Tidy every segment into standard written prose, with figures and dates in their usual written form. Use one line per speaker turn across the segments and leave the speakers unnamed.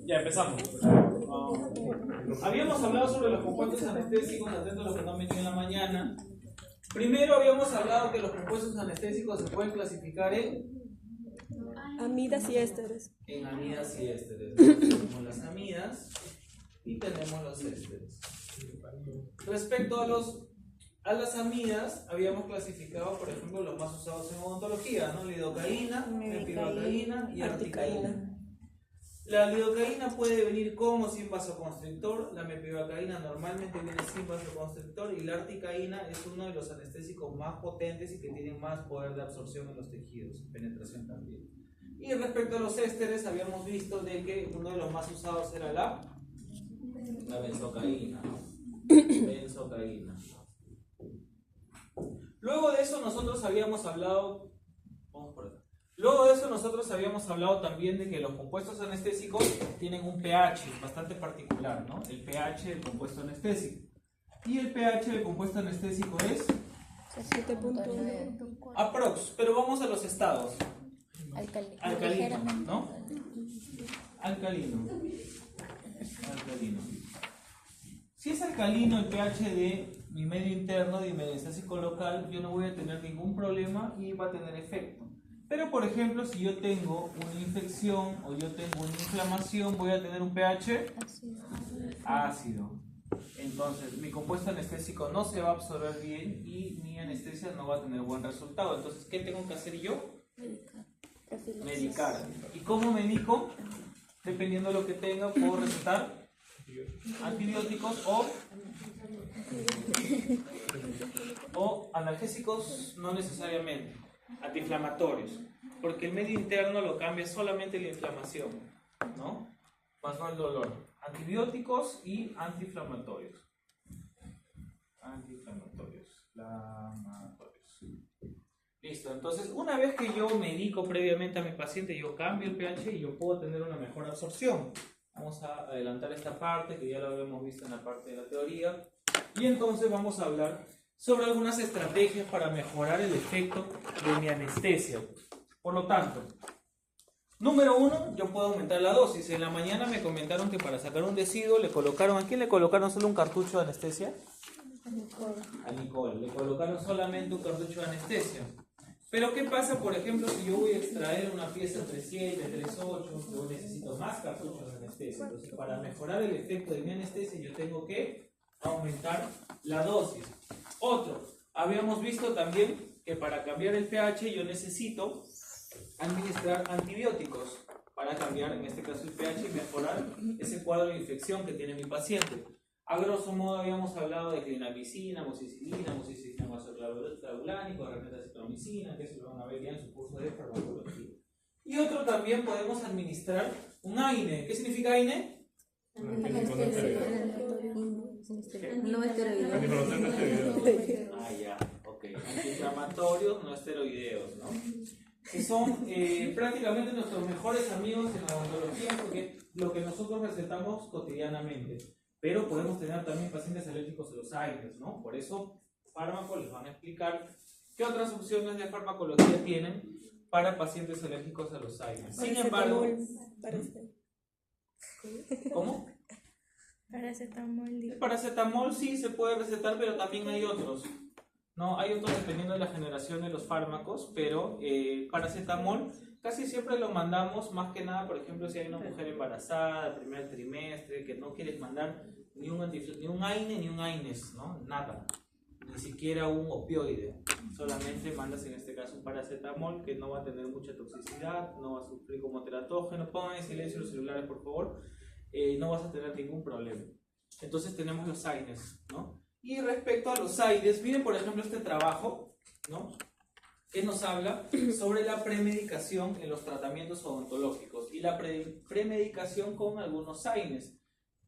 Ya empezamos. Habíamos hablado sobre los compuestos anestésicos, atentos a los que no metí en la mañana. Primero habíamos hablado que los compuestos anestésicos se pueden clasificar en
amidas y ésteres.
En amidas y ésteres. Tenemos las amidas y tenemos los ésteres. Respecto a las amidas, habíamos clasificado, por ejemplo, los más usados en odontología, ¿no? Lidocaína, mepirocaína y articaína. La lidocaína puede venir con o sin vasoconstrictor, la mepirocaína normalmente viene sin vasoconstrictor y la articaína es uno de los anestésicos más potentes y que tienen más poder de absorción en los tejidos, penetración también. Y respecto a los ésteres, habíamos visto de que uno de los más usados era la benzocaína, ¿no? Benzocaína. Luego de eso nosotros habíamos hablado, también de que los compuestos anestésicos tienen un pH bastante particular, ¿no? El pH del compuesto anestésico. Y el pH del compuesto anestésico es
7.1.
aprox, pero vamos a los estados. Alcalino, ¿no? Alcalino. Si es alcalino el pH de mi medio interno de mi anestésico local, yo no voy a tener ningún problema y va a tener efecto. Pero por ejemplo, si yo tengo una infección o yo tengo una inflamación, voy a tener un pH ácido. Entonces mi compuesto anestésico no se va a absorber bien y mi anestesia no va a tener buen resultado. Entonces, ¿qué tengo que hacer yo? Medicar. ¿Y cómo medico? Dependiendo de lo que tenga, puedo recetar antibióticos o analgésicos, no necesariamente, antiinflamatorios, porque el medio interno lo cambia solamente la inflamación, ¿no? Más no el dolor. Antibióticos y antiinflamatorios. Listo, entonces una vez que yo medico previamente a mi paciente, yo cambio el pH y yo puedo tener una mejor absorción. Vamos a adelantar esta parte que ya lo habíamos visto en la parte de la teoría. Y entonces vamos a hablar sobre algunas estrategias para mejorar el efecto de mi anestesia. Por lo tanto, número 1, yo puedo aumentar la dosis. En la mañana me comentaron que para sacar un deciduo le colocaron, ¿a quién le colocaron solo un cartucho de anestesia? A Nicole. Le colocaron solamente un cartucho de anestesia. Pero ¿qué pasa, por ejemplo, si yo voy a extraer una pieza 3.7, 3.8? Yo necesito más cartuchos de anestesia. Entonces, para mejorar el efecto de mi anestesia, yo tengo que aumentar la dosis. Otro, habíamos visto también que para cambiar el pH yo necesito administrar antibióticos para cambiar, en este caso, el pH y mejorar ese cuadro de infección que tiene mi paciente. A grosso modo habíamos hablado de clindamicina, amoxicilina vasoclavulánico, de repente acitromicina, que eso lo van a ver ya en su curso de farmacología. Y otro también podemos administrar un AINE. ¿Qué significa AINE?
No esteroideo.
Ah, ya, ok. Antiinflamatorios no esteroideos, ¿no? Que son prácticamente nuestros mejores amigos en la odontología porque lo que nosotros recetamos cotidianamente. Pero podemos tener también pacientes alérgicos a los AINES, ¿no? Por eso, fármacos les van a explicar qué otras opciones de farmacología tienen para pacientes alérgicos a los AINES. Sin embargo, ¿cómo?
Paracetamol.
Paracetamol sí se puede recetar, pero también hay otros. No, hay otros dependiendo de la generación de los fármacos, pero paracetamol casi siempre lo mandamos más que nada, por ejemplo, si hay una mujer embarazada, primer trimestre, que no quieres mandar ni un AINE ni un AINES, ¿no? Nada, ni siquiera un opioide. Solamente mandas en este caso un paracetamol que no va a tener mucha toxicidad, no va a sufrir como teratógeno. Pongan en silencio los celulares, por favor. No vas a tener ningún problema. Entonces tenemos los AINES, ¿no? Y respecto a los AINES, miren por ejemplo este trabajo, ¿no? Que nos habla sobre la premedicación en los tratamientos odontológicos y la premedicación con algunos AINES.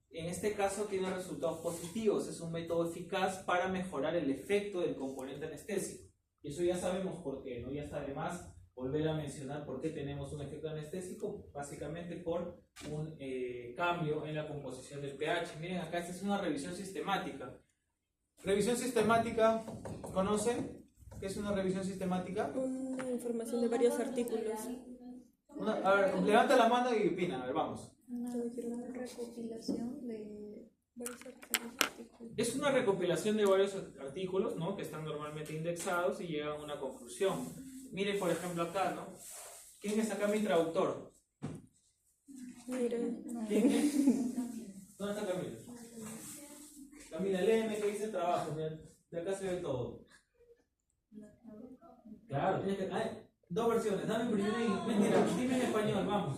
En este caso tiene resultados positivos, es un método eficaz para mejorar el efecto del componente anestésico. Y eso ya sabemos por qué, ¿no? Ya está de más volver a mencionar por qué tenemos un efecto anestésico, básicamente por un cambio en la composición del pH. Miren acá, esta es una revisión sistemática. Revisión sistemática, ¿conocen? ¿Qué es una revisión sistemática?
Una información de varios artículos.
A ver, levanta la mano y opina, a ver, vamos.
Una recopilación de varios artículos.
Es una recopilación de varios artículos, ¿no? Que están normalmente indexados y llegan a una conclusión. Miren, por ejemplo, acá, ¿no? ¿Quién es acá mi traductor?
Miren.
¿Quién es? ¿Dónde está Camila? Camila, léeme que dice trabajo. Mira, de acá se ve todo. Claro, tienes que. Dos versiones. Dame primero y mira, dime en español, vamos.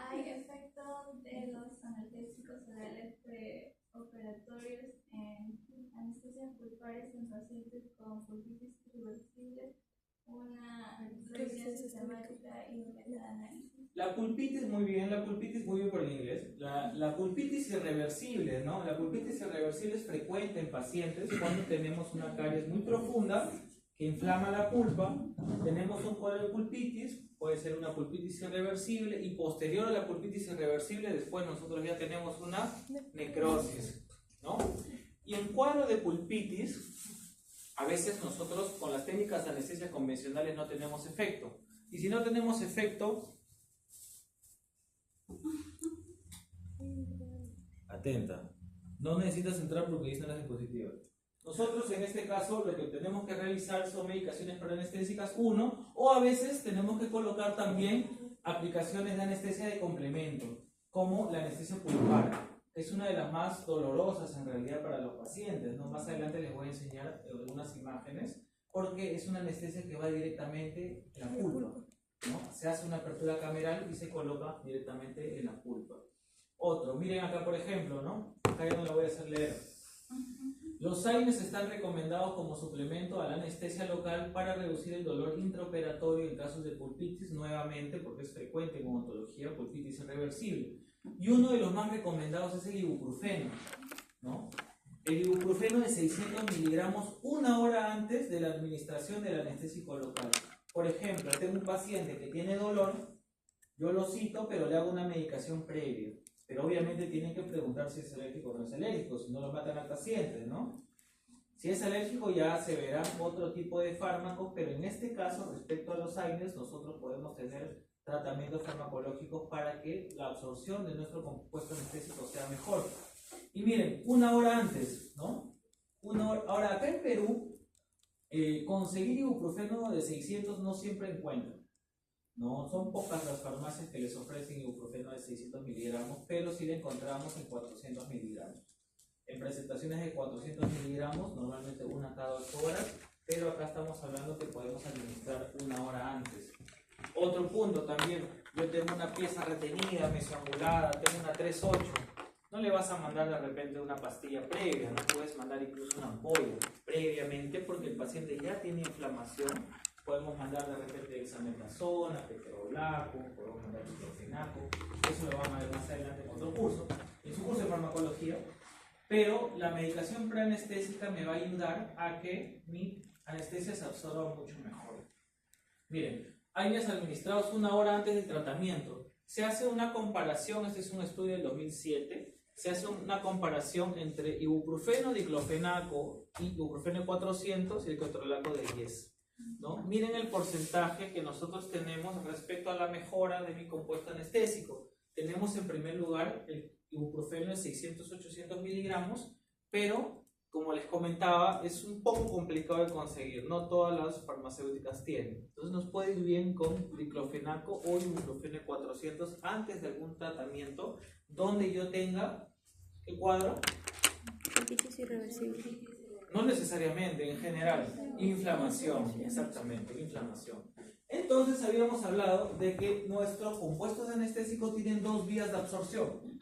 Hay efectos de los analgésicos orales preoperatorios en anestesias pulpares en pacientes con pulpitis irreversible, una revisión sistemática y un metaanálisis.
La pulpitis, muy bien por el inglés. La pulpitis irreversible, ¿no? La pulpitis irreversible es frecuente en pacientes cuando tenemos una caries muy profunda que inflama la pulpa. Tenemos un cuadro de pulpitis, puede ser una pulpitis irreversible, y posterior a la pulpitis irreversible, después nosotros ya tenemos una necrosis, ¿no? Y en cuadro de pulpitis, a veces nosotros con las técnicas de anestesia convencionales no tenemos efecto. Y si no tenemos efecto, atenta, no necesitas entrar porque dicen las diapositivas. Nosotros en este caso lo que tenemos que realizar son medicaciones preanestésicas 1, o a veces tenemos que colocar también aplicaciones de anestesia de complemento, como la anestesia pulpar. Es una de las más dolorosas en realidad para los pacientes, ¿no? Más adelante les voy a enseñar algunas imágenes, porque es una anestesia que va directamente en la pulpa, ¿no? Se hace una apertura cameral y se coloca directamente en la pulpa. Otro, miren acá por ejemplo, ¿no? Acá ya no lo voy a hacer leer. Los AINES están recomendados como suplemento a la anestesia local para reducir el dolor intraoperatorio en casos de pulpitis, nuevamente porque es frecuente en odontología, pulpitis irreversible. Y uno de los más recomendados es el ibuprofeno, ¿no? El ibuprofeno de 600 miligramos una hora antes de la administración del anestésico local. Por ejemplo, tengo un paciente que tiene dolor, yo lo cito, pero le hago una medicación previa. Pero obviamente tienen que preguntar si es alérgico o no es alérgico, si no lo matan al paciente, ¿no? Si es alérgico ya se verá otro tipo de fármacos, pero en este caso, respecto a los AINES, nosotros podemos tener tratamientos farmacológicos para que la absorción de nuestro compuesto anestésico sea mejor. Y miren, una hora antes, ¿no? Ahora, acá en Perú, conseguir ibuprofeno de 600 no siempre encuentran. No, son pocas las farmacias que les ofrecen ibuprofeno de 600 miligramos, pero sí le encontramos en 400 miligramos. En presentaciones de 400 miligramos, normalmente una cada 8 horas, pero acá estamos hablando que podemos administrar una hora antes. Otro punto también, yo tengo una pieza retenida, mesoangulada, tengo una 3-8. No le vas a mandar de repente una pastilla previa, no puedes mandar incluso una ampolla previamente porque el paciente ya tiene inflamación. Podemos mandar de repente dexametasona, ketorolaco, podemos mandar diclofenaco, eso lo vamos a ver más adelante en otro curso, en su curso de farmacología, pero la medicación preanestésica me va a ayudar a que mi anestesia se absorba mucho mejor. Miren, AINES administrados una hora antes del tratamiento. Se hace una comparación, este es un estudio del 2007, se hace una comparación entre ibuprofeno, diclofenaco y ibuprofeno 400 y el ketorolaco de 10. ¿No? Miren el porcentaje que nosotros tenemos respecto a la mejora de mi compuesto anestésico. Tenemos en primer lugar el ibuprofeno de 600-800 miligramos, pero como les comentaba, es un poco complicado de conseguir, no todas las farmacéuticas tienen. Entonces nos puede ir bien con diclofenaco o ibuprofeno 400 antes de algún tratamiento donde yo tenga, ¿qué cuadro?
Pulpitis irreversible.
No necesariamente, en general, inflamación, exactamente, inflamación. Entonces habíamos hablado de que nuestros compuestos anestéticos tienen dos vías de absorción.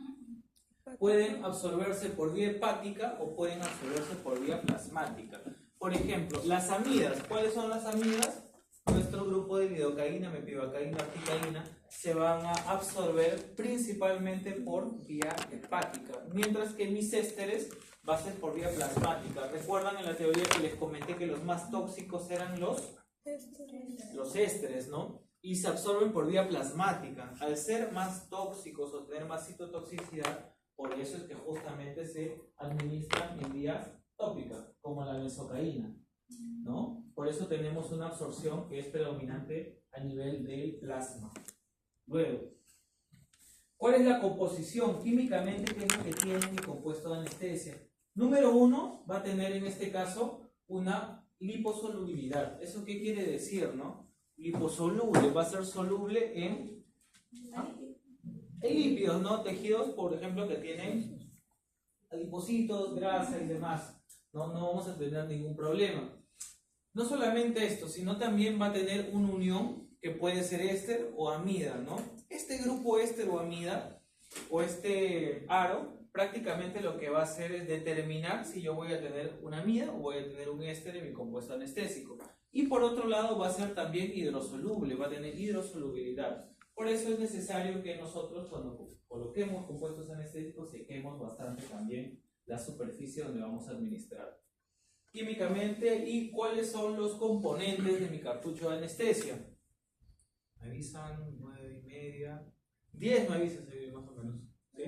Pueden absorberse por vía hepática o pueden absorberse por vía plasmática. Por ejemplo, las amidas. ¿Cuáles son las amidas? Nuestro grupo de lidocaína, mepivacaína, articaína se van a absorber principalmente por vía hepática, mientras que mis ésteres va a ser por vía plasmática. ¿Recuerdan en la teoría que les comenté que los más tóxicos eran los ésteres, ¿no? Y se absorben por vía plasmática. Al ser más tóxicos o tener más citotoxicidad, por eso es que justamente se administran en vía tópica, como la benzocaína, ¿no? Por eso tenemos una absorción que es predominante a nivel del plasma, Luego, ¿cuál es la composición? Químicamente, ¿qué es lo que tiene mi compuesto de anestesia? Número 1 va a tener en este caso una liposolubilidad. ¿Eso qué quiere decir, no? Liposoluble, va a ser soluble en lípidos, ¿no? Tejidos, por ejemplo, que tienen adipocitos, grasa y demás. No vamos a tener ningún problema. No solamente esto, sino también va a tener una unión que puede ser éster o amida, ¿no? Este grupo éster o amida, o este aro, prácticamente lo que va a hacer es determinar si yo voy a tener una amida o voy a tener un éster en mi compuesto anestésico. Y por otro lado va a ser también hidrosoluble, va a tener hidrosolubilidad. Por eso es necesario que nosotros cuando coloquemos compuestos anestésicos sequemos bastante también la superficie donde vamos a administrar. Químicamente, ¿y cuáles son los componentes de mi cartucho de anestesia? Me avisan 9:30, 10 me avisan, más o menos, ¿sí?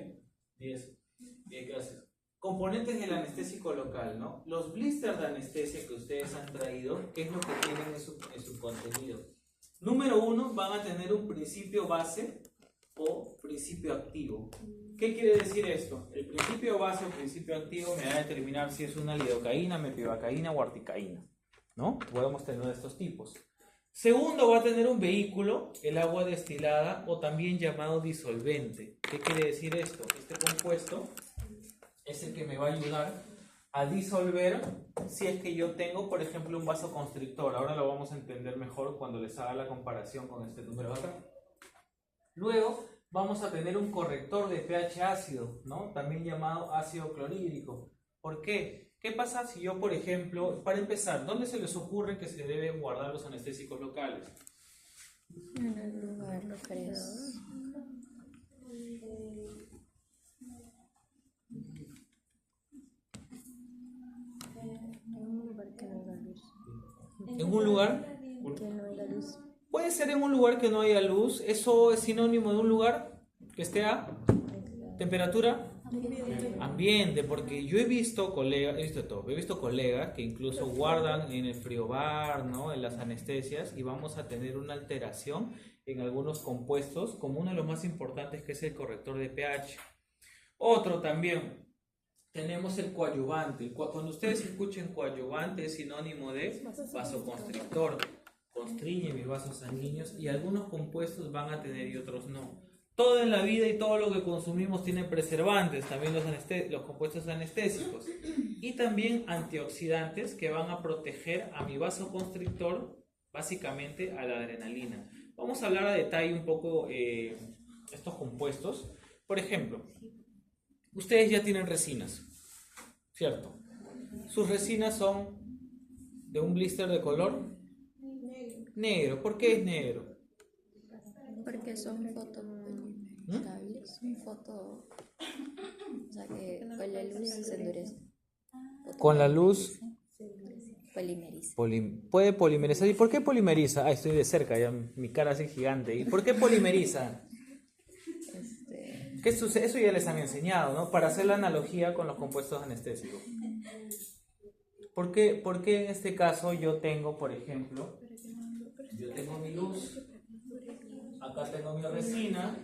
10. Bien, gracias. Componentes del anestésico local, ¿no? Los blisters de anestesia que ustedes han traído, ¿qué es lo que tienen en su contenido? Número 1, van a tener un principio base o principio activo. ¿Qué quiere decir esto? El principio base o principio activo me va a determinar si es una lidocaína, mepivacaína o articaína, ¿no? Podemos tener de estos tipos. Segundo, va a tener un vehículo, el agua destilada o también llamado disolvente. ¿Qué quiere decir esto? Este compuesto es el que me va a ayudar a disolver si es que yo tengo, por ejemplo, un vasoconstrictor. Ahora lo vamos a entender mejor cuando les haga la comparación con este número de acá. Luego vamos a tener un corrector de pH ácido, ¿no? También llamado ácido clorhídrico. ¿Por qué? ¿Qué pasa si yo, por ejemplo, para empezar, ¿dónde se les ocurre que se deben guardar los anestésicos locales?
En el lugar refresco. En un lugar que no haya luz.
¿En un lugar?
Que no haya luz.
Puede ser en un lugar que no haya luz. ¿Eso es sinónimo de un lugar que esté a temperatura? Ambiente, porque yo he visto colegas, he visto colegas que incluso guardan en el frigobar, ¿no? En las anestesias, y vamos a tener una alteración en algunos compuestos, como uno de los más importantes, que es el corrector de pH. Otro también, tenemos el coadyuvante. Cuando ustedes escuchen coadyuvante, es sinónimo de vasoconstrictor. Constriñe mis vasos sanguíneos, y algunos compuestos van a tener y otros no. Todo en la vida y todo lo que consumimos tiene preservantes, también los compuestos anestésicos, y también antioxidantes que van a proteger a mi vasoconstrictor, básicamente a la adrenalina. Vamos a hablar a detalle un poco estos compuestos. Por ejemplo, ustedes ya tienen resinas, ¿cierto? Sus resinas son de un blister de color negro. ¿Por qué es negro?
Porque son fotoestables, son foto, o sea que con la luz se endurece.
Con la luz
Polimeriza.
puede polimerizar. ¿Y por qué polimeriza? Ah, estoy de cerca, ya mi cara así gigante. ¿Y por qué polimeriza? ¿Qué sucede? Eso ya les han enseñado, ¿no? Para hacer la analogía con los compuestos anestésicos. ¿Por qué en este caso yo tengo, por ejemplo, yo tengo mi luz, acá tengo mi resina,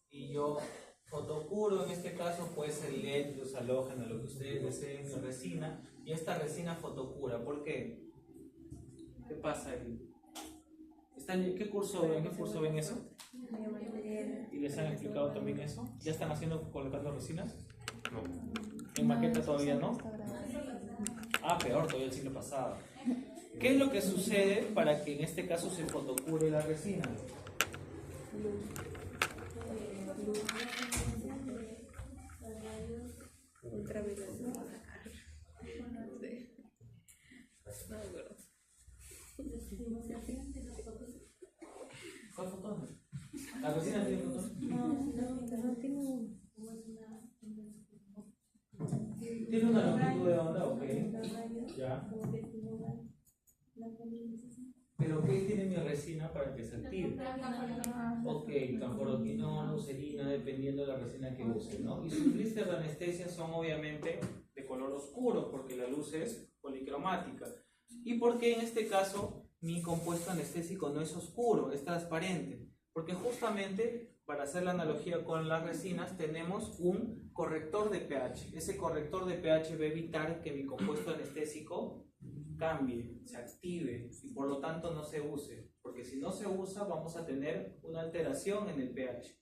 y yo fotocuro, en este caso puede ser LED, luz halógena, lo que ustedes deseen, mi resina, y esta resina fotocura. ¿Por qué? ¿Qué pasa ahí? ¿En qué curso ven eso? ¿Y les han explicado también eso? ¿Ya están colocando resinas? No. ¿En maqueta todavía no? Ah, peor, todavía el siglo pasado. ¿Qué es lo que sucede para que en este caso se fotocure la resina? ¿Cuál fotón? ¿La resina tiene fotón?
No tiene.
¿Tiene una longitud de onda? Ok. Ya. ¿Pero qué tiene mi resina para que se active? Ok, camporoquinona, userina, dependiendo de la resina que use, ¿no? Y sus blisters de anestesia son obviamente de color oscuro, porque la luz es policromática. ¿Y por qué en este caso mi compuesto anestésico no es oscuro, es transparente? Porque justamente, para hacer la analogía con las resinas, tenemos un corrector de pH. Ese corrector de pH va a evitar que mi compuesto anestésico cambie, se active y por lo tanto no se use. Porque si no se usa, vamos a tener una alteración en el pH.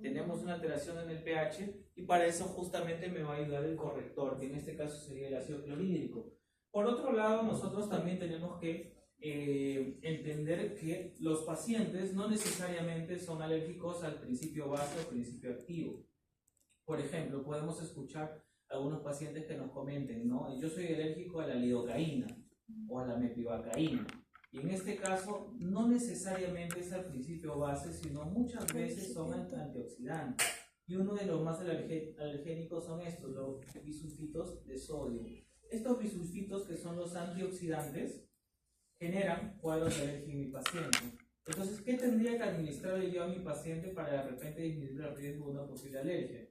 Tenemos una alteración en el pH y para eso justamente me va a ayudar el corrector, que en este caso sería el ácido clorhídrico. Por otro lado, nosotros también tenemos que entender que los pacientes no necesariamente son alérgicos al principio base o principio activo. Por ejemplo, podemos escuchar a algunos pacientes que nos comenten, ¿no? Yo soy alérgico a la lidocaína o a la mepivacaína. Y en este caso, no necesariamente es al principio base, sino muchas veces son antioxidantes. Y uno de los más alergénicos son estos, los bisulfitos de sodio. Estos bisulfitos, que son los antioxidantes, generan cuadros de alergia en mi paciente. Entonces, ¿qué tendría que administrarle yo a mi paciente para de repente disminuir el riesgo de una posible alergia?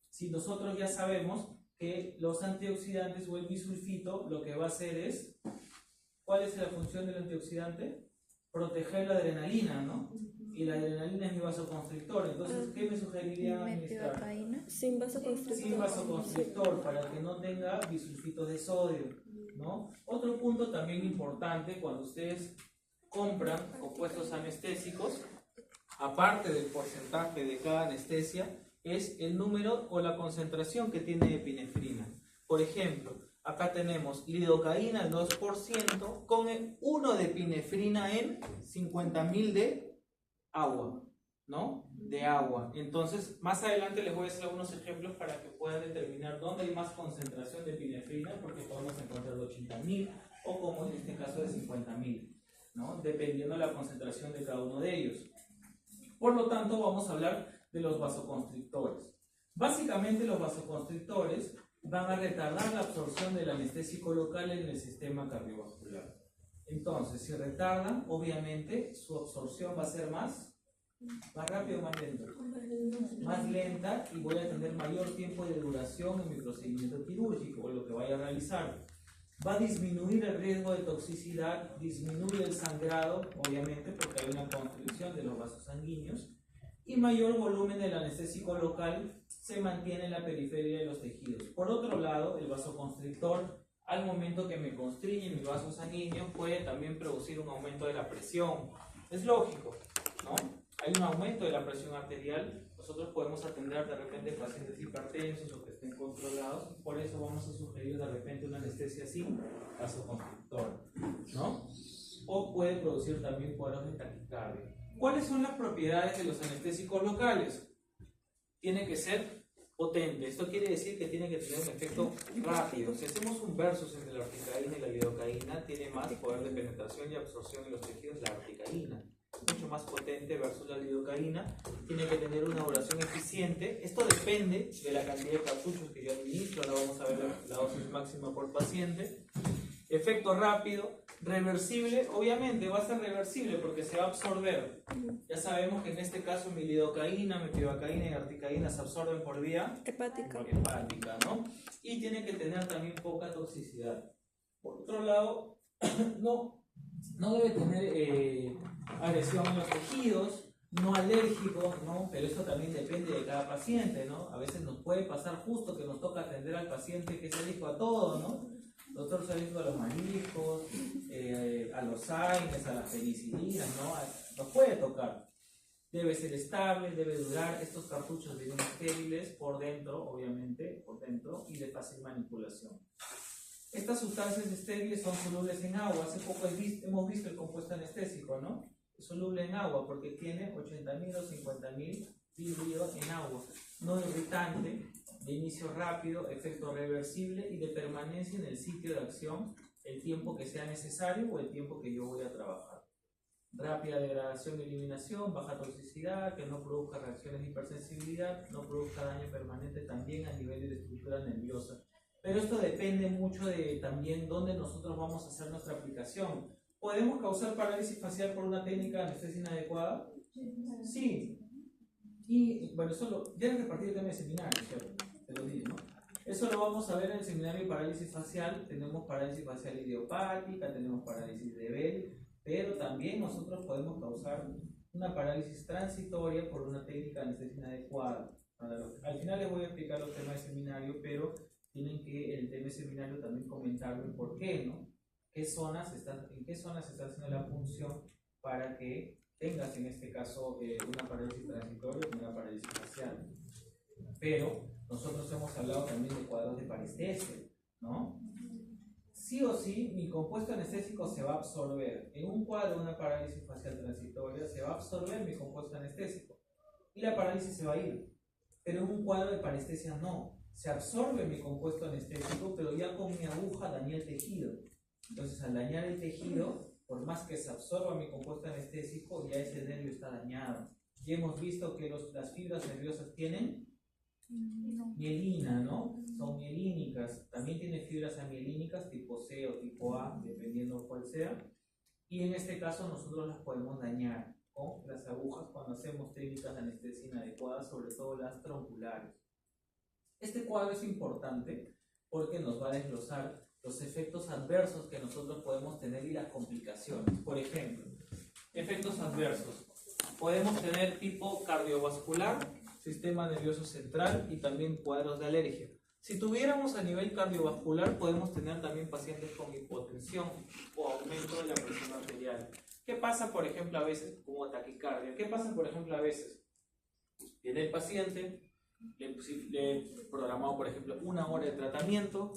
Si nosotros ya sabemos que los antioxidantes o el bisulfito lo que va a hacer es, ¿cuál es la función del antioxidante? Proteger la adrenalina, ¿no? Y la adrenalina es mi vasoconstrictor. Entonces, ¿qué me sugeriría administrar?
Mepivacaína. Sin vasoconstrictor.
Sin vasoconstrictor, para que no tenga bisulfitos de sodio, ¿no? Otro punto también importante cuando ustedes compran compuestos anestésicos, aparte del porcentaje de cada anestesia, es el número o la concentración que tiene epinefrina. Por ejemplo, acá tenemos lidocaína al 2% con 1 de epinefrina en 50.000 de agua, ¿no? De agua. Entonces, más adelante les voy a hacer algunos ejemplos para que puedan determinar dónde hay más concentración de epinefrina, porque podemos encontrar de 80.000 o como en este caso de 50.000, ¿no? Dependiendo de la concentración de cada uno de ellos. Por lo tanto, vamos a hablar de los vasoconstrictores. Básicamente, los vasoconstrictores van a retardar la absorción del anestésico local en el sistema cardiovascular. Entonces, si retardan, obviamente su absorción va a ser más rápido o más lenta. Más lenta, y voy a tener mayor tiempo de duración en mi procedimiento quirúrgico o lo que vaya a realizar. Va a disminuir el riesgo de toxicidad, disminuye el sangrado, obviamente, porque hay una constricción de los vasos sanguíneos, y mayor volumen del anestésico local se mantiene en la periferia de los tejidos. Por otro lado, el vasoconstrictor, al momento que me constriñe mi vaso sanguíneo, puede también producir un aumento de la presión. Es lógico, ¿no? Hay un aumento de la presión arterial. Nosotros podemos atender de repente pacientes hipertensos o que estén controlados. Por eso vamos a sugerir de repente una anestesia sin vasoconstrictor, ¿no? O puede producir también cuadros de taquicardia. ¿Cuáles son las propiedades de los anestésicos locales? Tiene que ser potente. Esto quiere decir que tiene que tener un efecto rápido. Si hacemos un versus entre la orticaína y la lidocaína, tiene más poder de penetración y absorción en los tejidos la orticaína. Mucho más potente versus la lidocaína. Tiene que tener una duración eficiente. Esto depende de la cantidad de cartuchos que yo administro. Ahora vamos a ver la dosis máxima por paciente. Efecto rápido, reversible. Obviamente va a ser reversible porque se va a absorber. Ya sabemos que en este caso mi lidocaína, mepivacaína y articaína se absorben por vía
Hepática.
¿no? Y tiene que tener también poca toxicidad. Por otro lado, no debe tener agresión en los tejidos, no alérgico, ¿no? Pero eso también depende de cada paciente, ¿no? A veces nos puede pasar justo que nos toca atender al paciente que es alérgico a todo, ¿no? Nosotros alérgicos a los mariscos, a los AINES, a las penicilinas, ¿no? Nos puede tocar. Debe ser estable, debe durar. Estos cartuchos vienen estériles por dentro, obviamente, por dentro, y de fácil manipulación. Estas sustancias estériles son solubles en agua. Hace poco hemos visto el compuesto anestésico, ¿no? Es soluble en agua porque tiene 80.000 o 50.000 diluidos en agua. No irritante, de inicio rápido, efecto reversible y de permanencia en el sitio de acción el tiempo que sea necesario o el tiempo que yo voy a trabajar. Rápida degradación y eliminación, baja toxicidad, que no produzca reacciones de hipersensibilidad, no produzca daño permanente también a nivel de la estructura nerviosa. Pero esto depende mucho de también dónde nosotros vamos a hacer nuestra aplicación. ¿Podemos causar parálisis facial por una técnica de anestesia inadecuada? Sí. Y bueno, ya les repartí el tema de seminario, ¿cierto? Te lo dije, ¿no? Eso lo vamos a ver en el seminario de parálisis facial. Tenemos parálisis facial idiopática, tenemos parálisis de Bell, pero también nosotros podemos causar una parálisis transitoria por una técnica de anestesia inadecuada. Al final les voy a explicar los temas de seminario, pero tienen que en el tema de seminario también comentarme por qué, ¿no? ¿En qué zonas se está haciendo la punción para que tengas en este caso una parálisis transitoria o una parálisis facial? Pero nosotros hemos hablado también de cuadros de parestesia, ¿no? Sí o sí, mi compuesto anestésico se va a absorber. En un cuadro de una parálisis facial transitoria se va a absorber mi compuesto anestésico y la parálisis se va a ir. Pero en un cuadro de parestesia no. Se absorbe mi compuesto anestésico, pero ya con mi aguja dañé el tejido. Entonces, al dañar el tejido, por más que se absorba mi compuesto anestésico, ya ese nervio está dañado. Y hemos visto que las fibras nerviosas tienen mielina, ¿no? Son mielínicas. También tiene fibras amielínicas tipo C o tipo A, dependiendo cuál sea. Y en este caso nosotros las podemos dañar con las agujas cuando hacemos técnicas de anestesia inadecuadas, sobre todo las tronculares. Este cuadro es importante porque nos va a desglosar los efectos adversos que nosotros podemos tener y las complicaciones. Por ejemplo, efectos adversos. Podemos tener tipo cardiovascular, sistema nervioso central y también cuadros de alergia. Si tuviéramos a nivel cardiovascular, podemos tener también pacientes con hipotensión o aumento de la presión arterial. ¿Qué pasa, por ejemplo, a veces como taquicardia? ¿Qué pasa, por ejemplo, a veces? Viene el paciente, le he programado, por ejemplo, 1 hora de tratamiento,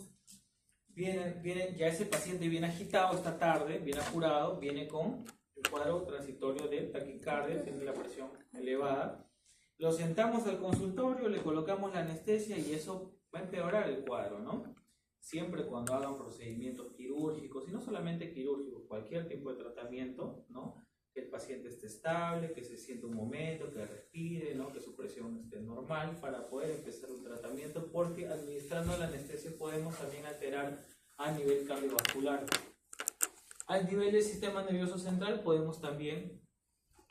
ya ese paciente viene agitado esta tarde, viene apurado, viene con el cuadro transitorio de taquicardia, tiene la presión elevada. Lo sentamos al consultorio, le colocamos la anestesia y eso va a empeorar el cuadro, ¿no? Siempre cuando hagan procedimientos quirúrgicos, y no solamente quirúrgicos, cualquier tipo de tratamiento, ¿no? Que el paciente esté estable, que se sienta un momento, que respire, ¿no? Que su presión esté normal para poder empezar un tratamiento, porque administrando la anestesia podemos también alterar a nivel cardiovascular. A nivel del sistema nervioso central podemos también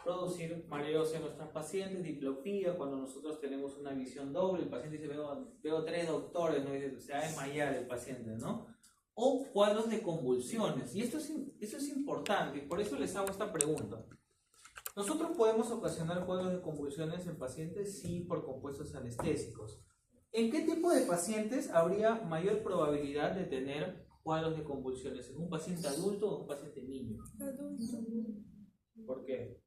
producir mareos en nuestros pacientes, diplopía, cuando nosotros tenemos una visión doble, el paciente dice, veo 3 doctores, ¿no? Dice, se va a desmayar el paciente, ¿no? O cuadros de convulsiones, y esto es importante, y por eso les hago esta pregunta. ¿Nosotros podemos ocasionar cuadros de convulsiones en pacientes? Sí, por compuestos anestésicos. ¿En qué tipo de pacientes habría mayor probabilidad de tener cuadros de convulsiones? ¿En un paciente adulto o en un paciente niño?
Adulto.
¿Por qué?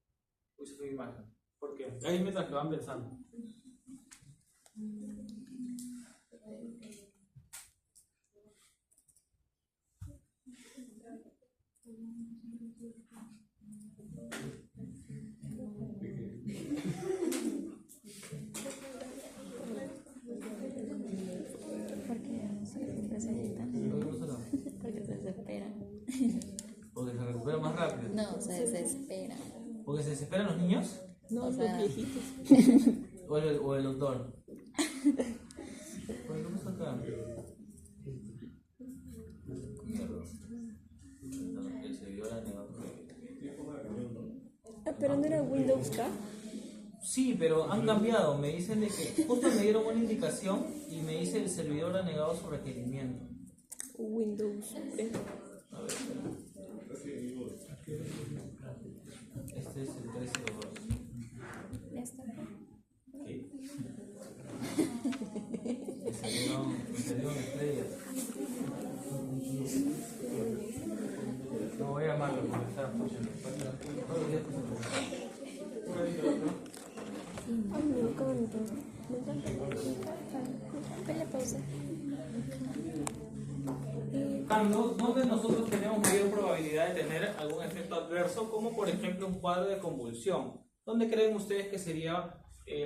Puse tu imagen. ¿Por qué? Ahí mientras que van pensando.
Porque siempre se agitan. Porque se desesperan.
Porque se recupera más rápido.
No, se desesperan.
¿Porque se desesperan los niños?
No,
O sea,
los viejitos.
¿O el doctor? ¿Qué pasa acá? El servidor ha negado.
Ah, pero no era Windows K.
Sí, pero han cambiado. Me dicen de que justo me dieron una indicación y me dice el servidor ha negado su requerimiento.
Windows.
A ver, espera. Este es el 302.
¿Esta acá?
Sí. Me salieron estrellas. No voy a llamarlo porque está funcionando.
Ay, me encanta. Me encanta.
Ponle pausa.
¿Dónde nosotros tenemos mayor probabilidad de tener algún efecto adverso, como por ejemplo un cuadro de convulsión? ¿Dónde creen ustedes que sería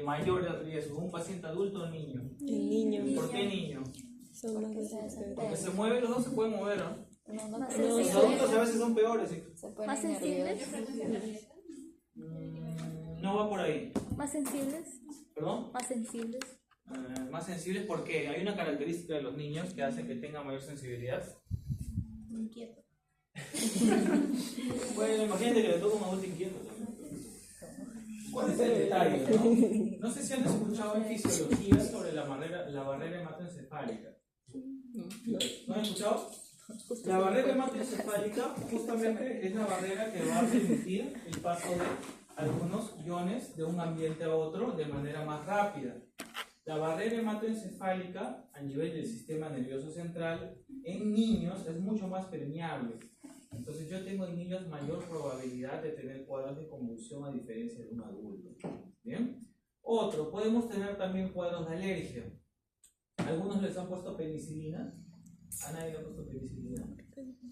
mayor el riesgo? ¿Un paciente adulto o niño?
El niño.
¿Por qué niño?
Son más
Porque
desesperados.
Porque se mueven, los dos se pueden mover, ¿no?
No,
Más
pero
Los adultos a veces son peores. ¿Sí?
se ponen
¿Más sensibles?
nerviosos.
No va por ahí.
¿Más sensibles?
¿Perdón?
¿Más sensibles?
Más sensibles porque hay una característica de los niños que hace que tengan mayor sensibilidad.
Inquieto.
Bueno, imagínate que le toca un adulto inquieto también. ¿Cuál es el detalle? No sé si han escuchado en fisiología sobre la barrera hematoencefálica. ¿No han escuchado? La barrera hematoencefálica justamente es la barrera que va a permitir el paso de algunos iones de un ambiente a otro de manera más rápida. La barrera hematoencefálica a nivel del sistema nervioso central en niños es mucho más permeable. Entonces yo tengo en niños mayor probabilidad de tener cuadros de convulsión a diferencia de un adulto. ¿Bien? Otro, podemos tener también cuadros de alergia. Algunos les han puesto penicilina. ¿A nadie le ha puesto penicilina?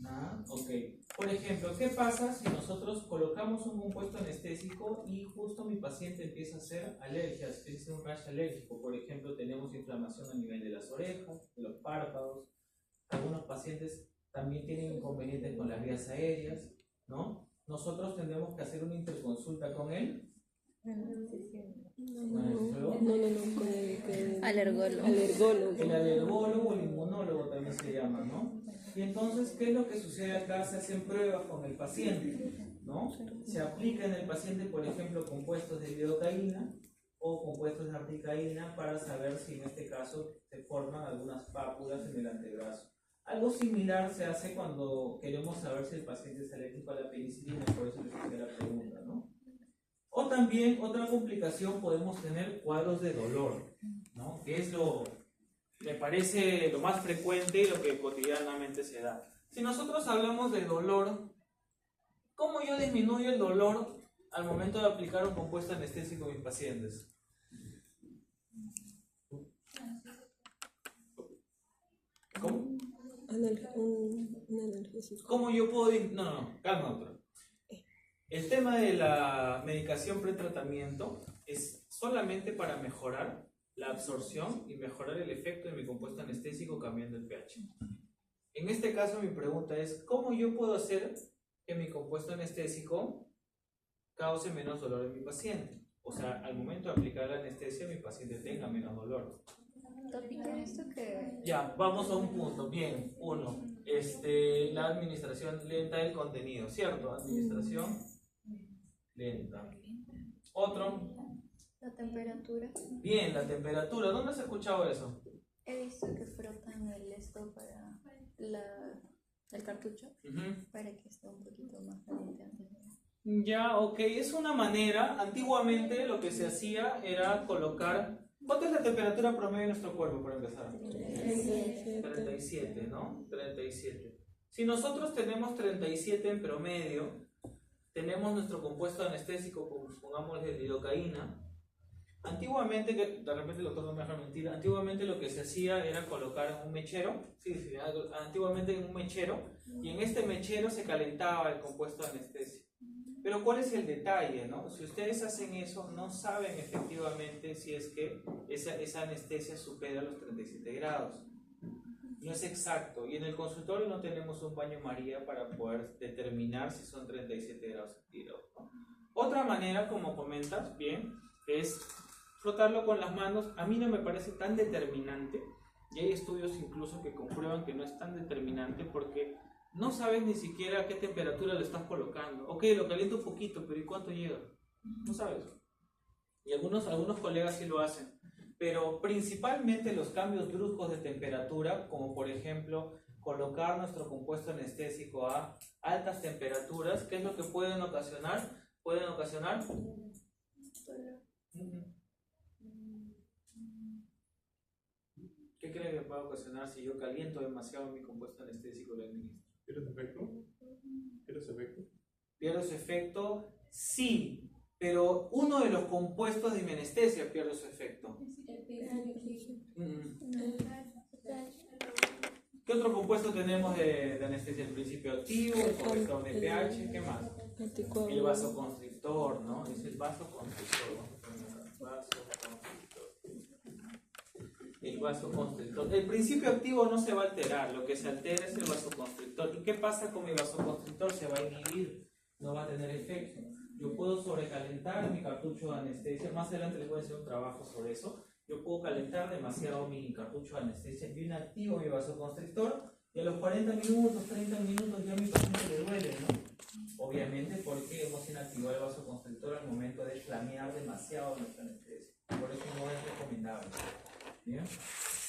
Nada, ok. Por ejemplo, ¿qué pasa si nosotros colocamos un compuesto anestésico y justo mi paciente empieza a hacer alergias, empieza a hacer un rash alérgico? Por ejemplo, tenemos inflamación a nivel de las orejas, de los párpados. Algunos pacientes también tienen inconvenientes con las vías aéreas, ¿no? Nosotros tendremos que hacer una interconsulta con él. Maestro.
No, con el
Alergólogo.
El alergólogo o el inmunólogo también se llama, ¿no? Y entonces, ¿qué es lo que sucede acá? Se hacen pruebas con el paciente, ¿no? Se aplica en el paciente, por ejemplo, compuestos de lidocaína o compuestos de articaína para saber si en este caso se forman algunas pápulas en el antebrazo. Algo similar se hace cuando queremos saber si el paciente es alérgico a la penicilina, por eso les hice la pregunta, ¿no? O también, otra complicación, podemos tener cuadros de dolor, ¿no? Que es me parece lo más frecuente y lo que cotidianamente se da. Si nosotros hablamos de dolor, ¿cómo yo disminuyo el dolor al momento de aplicar un compuesto anestésico a mis pacientes? ¿Cómo?
Un analgésico.
¿Cómo yo puedo...? No, calma, doctor. El tema de la medicación pretratamiento es solamente para mejorar la absorción y mejorar el efecto de mi compuesto anestésico cambiando el pH. En este caso mi pregunta es, ¿cómo yo puedo hacer que mi compuesto anestésico cause menos dolor en mi paciente? O sea, al momento de aplicar la anestesia mi paciente tenga menos dolor.
También esto que...
Ya, vamos a un punto. Bien, uno, la administración lenta del contenido, ¿cierto? Administración lenta. Otro.
La temperatura.
Bien, la temperatura. ¿Dónde has escuchado eso?
He visto que frotan esto para el cartucho para que esté un poquito más caliente antes de...
Ya, ok. Es una manera. Antiguamente lo que se hacía era colocar... ¿Cuánto es la temperatura promedio de nuestro cuerpo para empezar? 37, ¿no? 37. Si nosotros tenemos 37 en promedio, tenemos nuestro compuesto anestésico, pongamos de lidocaína. Antiguamente, de repente el doctor no me deja mentir, antiguamente lo que se hacía era colocar en un mechero, antiguamente en un mechero, y en este mechero se calentaba el compuesto anestésico. Pero ¿cuál es el detalle, no? Si ustedes hacen eso, no saben efectivamente si es que esa anestesia supera los 37 grados. No es exacto. Y en el consultorio no tenemos un baño María para poder determinar si son 37 grados centígrados, ¿no? Otra manera, como comentas, bien, es frotarlo con las manos. A mí no me parece tan determinante. Y hay estudios incluso que comprueban que no es tan determinante porque no sabes ni siquiera a qué temperatura lo estás colocando. Ok, lo caliento un poquito, pero ¿y cuánto llega? No sabes. Y algunos colegas sí lo hacen. Pero principalmente los cambios bruscos de temperatura, como por ejemplo colocar nuestro compuesto anestésico a altas temperaturas, ¿qué es lo que pueden ocasionar? Pueden ocasionar... ¿Qué creen que puede ocasionar si yo caliento demasiado mi compuesto anestésico del ministro?
¿Pierdes efecto? ¿Pierdes efecto?
¿Pierdo su efecto? Sí, pero uno de los compuestos de mi anestesia pierde su efecto. ¿Qué otro compuesto tenemos de anestesia? El principio activo, el corrector de pH, ¿qué más? El vasoconstrictor, ¿no? Es el vasoconstrictor. El vasoconstrictor. El principio activo no se va a alterar, lo que se altera es el vasoconstrictor. ¿Y qué pasa con mi vasoconstrictor? Se va a inhibir, no va a tener efecto. Yo puedo sobrecalentar mi cartucho de anestesia, más adelante les voy a hacer un trabajo sobre eso. Yo puedo calentar demasiado mi cartucho de anestesia, yo inactivo mi vasoconstrictor y a los 40 minutos, 30 minutos ya a mi paciente le duele, ¿no? Obviamente porque hemos inactivado el vasoconstrictor al momento de flamear demasiado nuestra anestesia. Por eso no es recomendable. ¿Bien?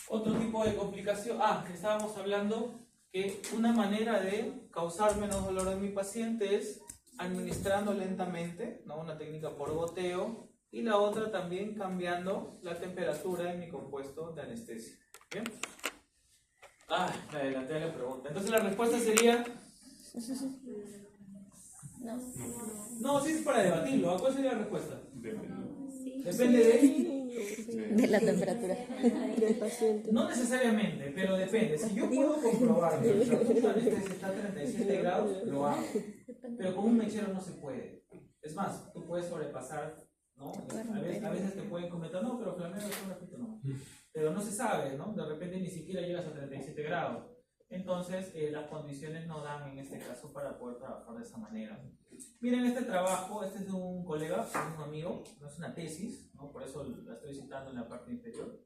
Otro tipo de complicación, estábamos hablando que una manera de causar menos dolor en mi paciente es administrando lentamente, ¿no? Una técnica por goteo, y la otra también cambiando la temperatura en mi compuesto de anestesia. ¿Bien? Me adelanté a la pregunta. Entonces la respuesta sería...
No.
No, sí es para debatirlo. ¿Cuál sería la respuesta?
Depende.
Depende de...
De la temperatura.
Del paciente.
No necesariamente, pero depende. Si yo puedo comprobar que el cartucho de anestesia está a 37 grados, lo hago. Pero con un mechero no se puede. Es más, tú puedes sobrepasar, ¿no? A veces te pueden comentar, no, pero flameo es un ratito, no. Pero no se sabe, ¿no? De repente ni siquiera llegas a 37 grados. Entonces, las condiciones no dan en este caso para poder trabajar de esa manera. Miren este trabajo, este es de un colega, un amigo, no es una tesis, ¿no? Por eso la estoy citando en la parte inferior.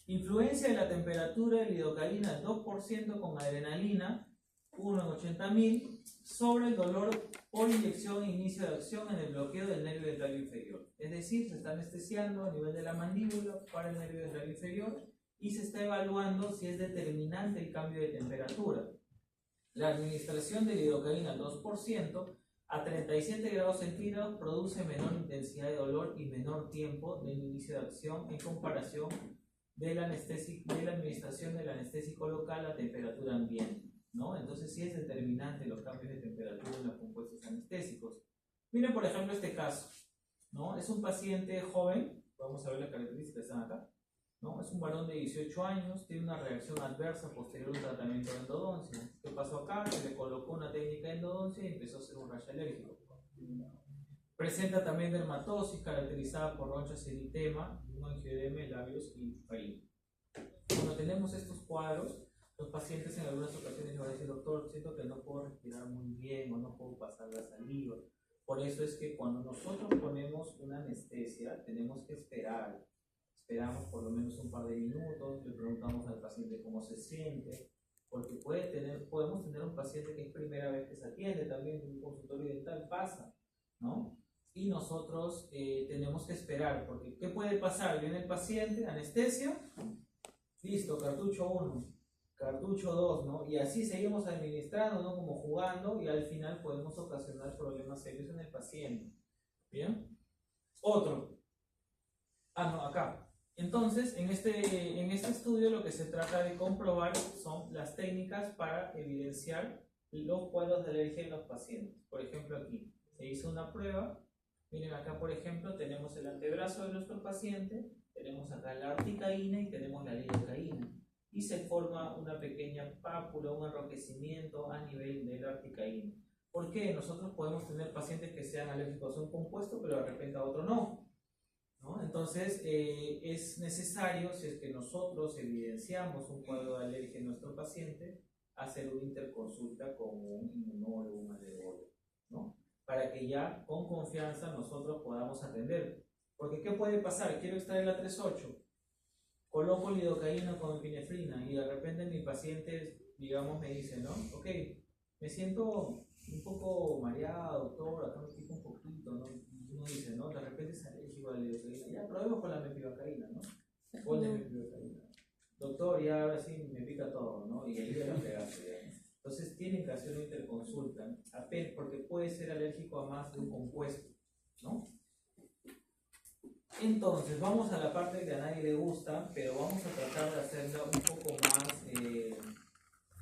Influencia de la temperatura de lidocaína al 2% con adrenalina, 1 en 80.000, sobre el dolor por inyección e inicio de acción en el bloqueo del nervio del labio inferior. Es decir, se está anestesiando a nivel de la mandíbula para el nervio del labio inferior y se está evaluando si es determinante el cambio de temperatura. La administración de lidocaína al 2% a 37 grados centígrados produce menor intensidad de dolor y menor tiempo del inicio de acción en comparación de la administración del anestésico local a temperatura ambiente, ¿no? Entonces sí es determinante los cambios de temperatura en los compuestos anestésicos. Miren por ejemplo este caso, ¿no? Es un paciente joven, vamos a ver las características que están acá, ¿no? Es un varón de 18 años, tiene una reacción adversa posterior a un tratamiento de endodoncia. ¿Qué pasó acá? Se le colocó una técnica de endodoncia y empezó a hacer un rash alérgico. Presenta también dermatosis caracterizada por ronchas y eritema, un angioedema, labios y faringe. Cuando tenemos estos cuadros, los pacientes en algunas ocasiones van a decir, doctor, siento que no puedo respirar muy bien o no puedo pasar la saliva. Por eso es que cuando nosotros ponemos una anestesia, tenemos que esperar. Esperamos por lo menos un par de minutos, le preguntamos al paciente cómo se siente, porque podemos tener un paciente que es primera vez que se atiende también en un consultorio dental, pasa, ¿no? Y nosotros tenemos que esperar, porque ¿qué puede pasar? Viene el paciente, anestesia, listo, cartucho 1, cartucho 2, ¿no? Y así seguimos administrando, ¿no? Como jugando, y al final podemos ocasionar problemas serios en el paciente. ¿Bien? Otro. No, acá. Entonces, en este estudio lo que se trata de comprobar son las técnicas para evidenciar los cuadros de alergia en los pacientes. Por ejemplo, aquí se hizo una prueba. Miren acá, por ejemplo, tenemos el antebrazo de nuestro paciente, tenemos acá la articaína y tenemos la lidocaína. Y se forma una pequeña pápula, un enrojecimiento a nivel de la articaína. ¿Por qué? Nosotros podemos tener pacientes que sean alérgicos a un compuesto, pero de repente a otro no. ¿No? Entonces, es necesario, si es que nosotros evidenciamos un cuadro de alergia en nuestro paciente, hacer una interconsulta con un inmunólogo, un alergólogo, ¿no? Para que ya con confianza nosotros podamos atender. Porque ¿qué puede pasar? Quiero extraer la 3.8, coloco lidocaína con epinefrina y de repente mi paciente, digamos, me dice, ¿no? Ok, me siento un poco mareado, doctor, acá me pica un poquito, ¿no? Uno dice, ¿no? De repente es alérgico a la lidocaína. Ya probemos con la mepivacaína, ¿no? Ponle mepivacaína. Doctor, ya ahora sí me pica todo, ¿no? Y ahí ya la fregaste, ya. Entonces tienen que hacer una interconsulta, porque puede ser alérgico a más de un compuesto, ¿no? Entonces, vamos a la parte que a nadie le gusta, pero vamos a tratar de hacerla un poco más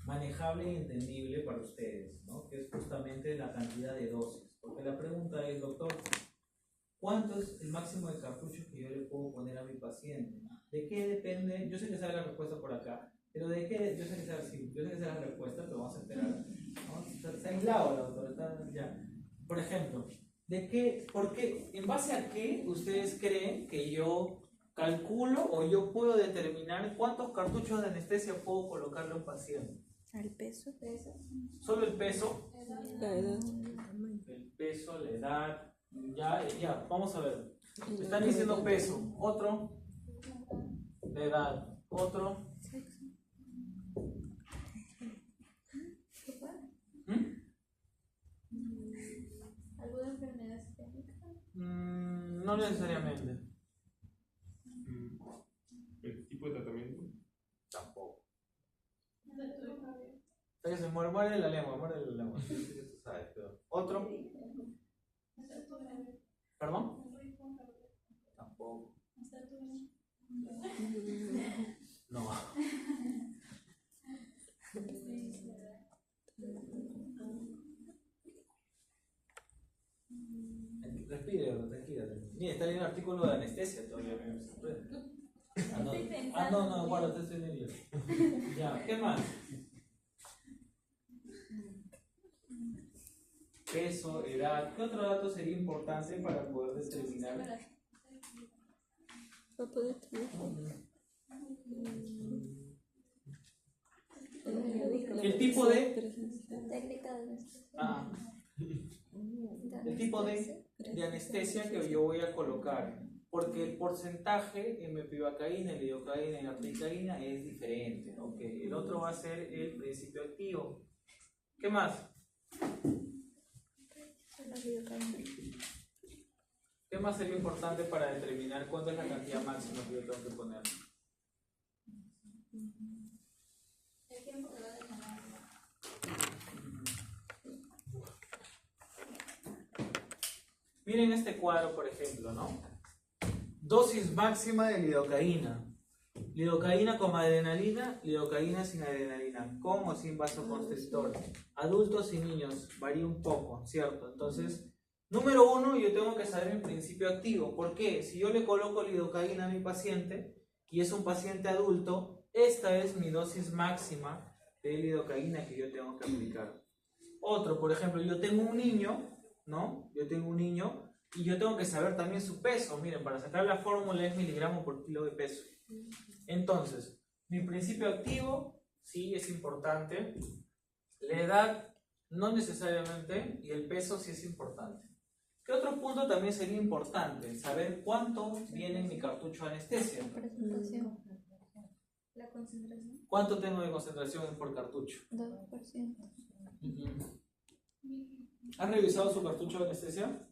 manejable y entendible para ustedes, ¿no? Que es justamente la cantidad de dosis. Porque la pregunta es, doctor, ¿cuánto es el máximo de cartuchos que yo le puedo poner a mi paciente? ¿De qué depende? Yo sé que sale la respuesta por acá, pero ¿de qué? Yo sé que sale la respuesta, pero vamos a esperar, ¿no? Está aislado la doctora, está ya. Por ejemplo, ¿de qué? ¿Por qué? ¿En base a qué ustedes creen que yo calculo o yo puedo determinar cuántos cartuchos de anestesia puedo colocarle a un paciente?
¿El peso?
¿Solo el peso?
La edad.
El peso, la edad. Ya, vamos a ver. Me están diciendo peso. Otro. La edad. Otro.
¿Alguna enfermedad sistémica?
No necesariamente.
¿El tipo de tratamiento?
Tampoco. Hasta que se muerde la lengua, muerde la lengua. Sí, sí, tú sabes, pero... ¿Otro? ¿Perdón? Tampoco. No. Respire, tranquila. Mira, está leyendo el artículo de anestesia todavía, me sorprende. No, guarda, te estoy leyendo. Ya, ¿qué más? Peso, edad. ¿Qué otro dato sería importante para poder determinar?
Foto de teléfono.
El tipo de...
Técnica de
Ah, el tipo de anestesia que yo voy a colocar. Porque el porcentaje en mepivacaína, lidocaína y aplicaína es diferente. Okay. El otro va a ser el principio activo. ¿Qué más? ¿Qué más sería importante para determinar cuánto es la cantidad máxima que yo tengo que poner? Miren este cuadro, por ejemplo, ¿no? Dosis máxima de lidocaína. Lidocaína con adrenalina, lidocaína sin adrenalina, con o sin vasoconstrictor. Adultos y niños, varía un poco, ¿cierto? Entonces, número uno, yo tengo que saber el principio activo. ¿Por qué? Si yo le coloco lidocaína a mi paciente y es un paciente adulto, esta es mi dosis máxima de lidocaína que yo tengo que aplicar. Otro, por ejemplo, yo tengo un niño, ¿no? Yo tengo un niño y yo tengo que saber también su peso. Miren, para sacar la fórmula es miligramo por kilo de peso. Entonces, mi principio activo sí es importante, la edad no necesariamente y el peso sí es importante. ¿Qué otro punto también sería importante? Saber cuánto viene en mi cartucho de anestesia.
La concentración.
¿Cuánto tengo de concentración por cartucho?
2%.
¿Han revisado su cartucho de anestesia?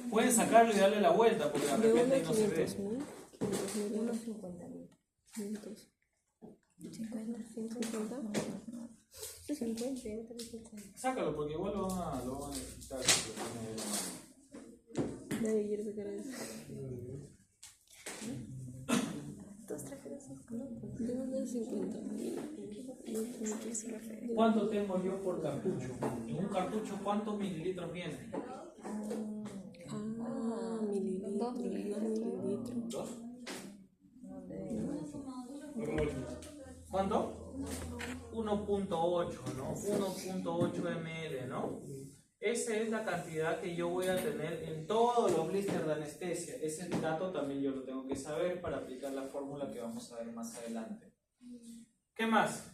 Pueden sacarlo y darle la vuelta porque de repente no se ve.
50.
Sácalo porque igual lo van a necesitar.
Nadie quiere sacar eso. Debo de 50.
¿Cuánto tengo yo por cartucho? En un cartucho, ¿cuántos mililitros vienen?
Mililitros.
2 mililitros.
¿Dos? ¿Cuánto? 1.8, ¿no? 1.8 ml, ¿no? Esa es la cantidad que yo voy a tener en todos los blisters de anestesia. Ese dato también yo lo tengo que saber para aplicar la fórmula que vamos a ver más adelante. ¿Qué más?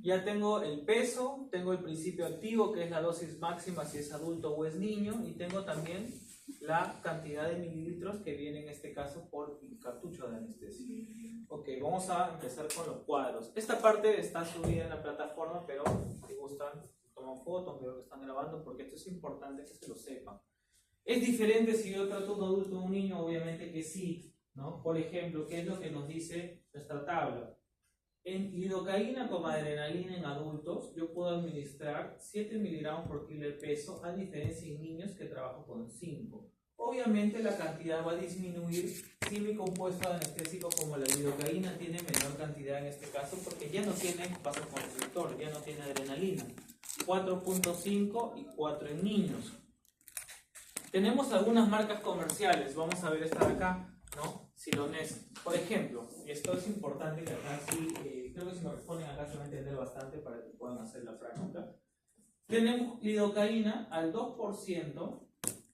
Ya tengo el peso, tengo el principio activo, que es la dosis máxima si es adulto o es niño, y tengo también la cantidad de mililitros que viene en este caso por el cartucho de anestesia. Ok, vamos a empezar con los cuadros. Esta parte está subida en la plataforma, pero si gustan, toman fotos, veo que están grabando, porque esto es importante que se lo sepan. Es diferente si yo trato un adulto o un niño, obviamente que sí, ¿no? Por ejemplo, ¿qué es lo que nos dice nuestra tabla? En lidocaína con adrenalina en adultos, yo puedo administrar 7 miligramos por kilo de peso, a diferencia en niños que trabajo con 5. Obviamente la cantidad va a disminuir si mi compuesto anestésico como la lidocaína tiene menor cantidad en este caso, porque ya no tiene vasoconstrictor, ya no tiene adrenalina. 4.5 y 4 en niños. Tenemos algunas marcas comerciales, vamos a ver esta de acá, ¿no? Silones, por ejemplo, esto es importante que acá sí, creo que si me responden acá se va a entender bastante para que puedan hacer la práctica. Tenemos lidocaína al 2%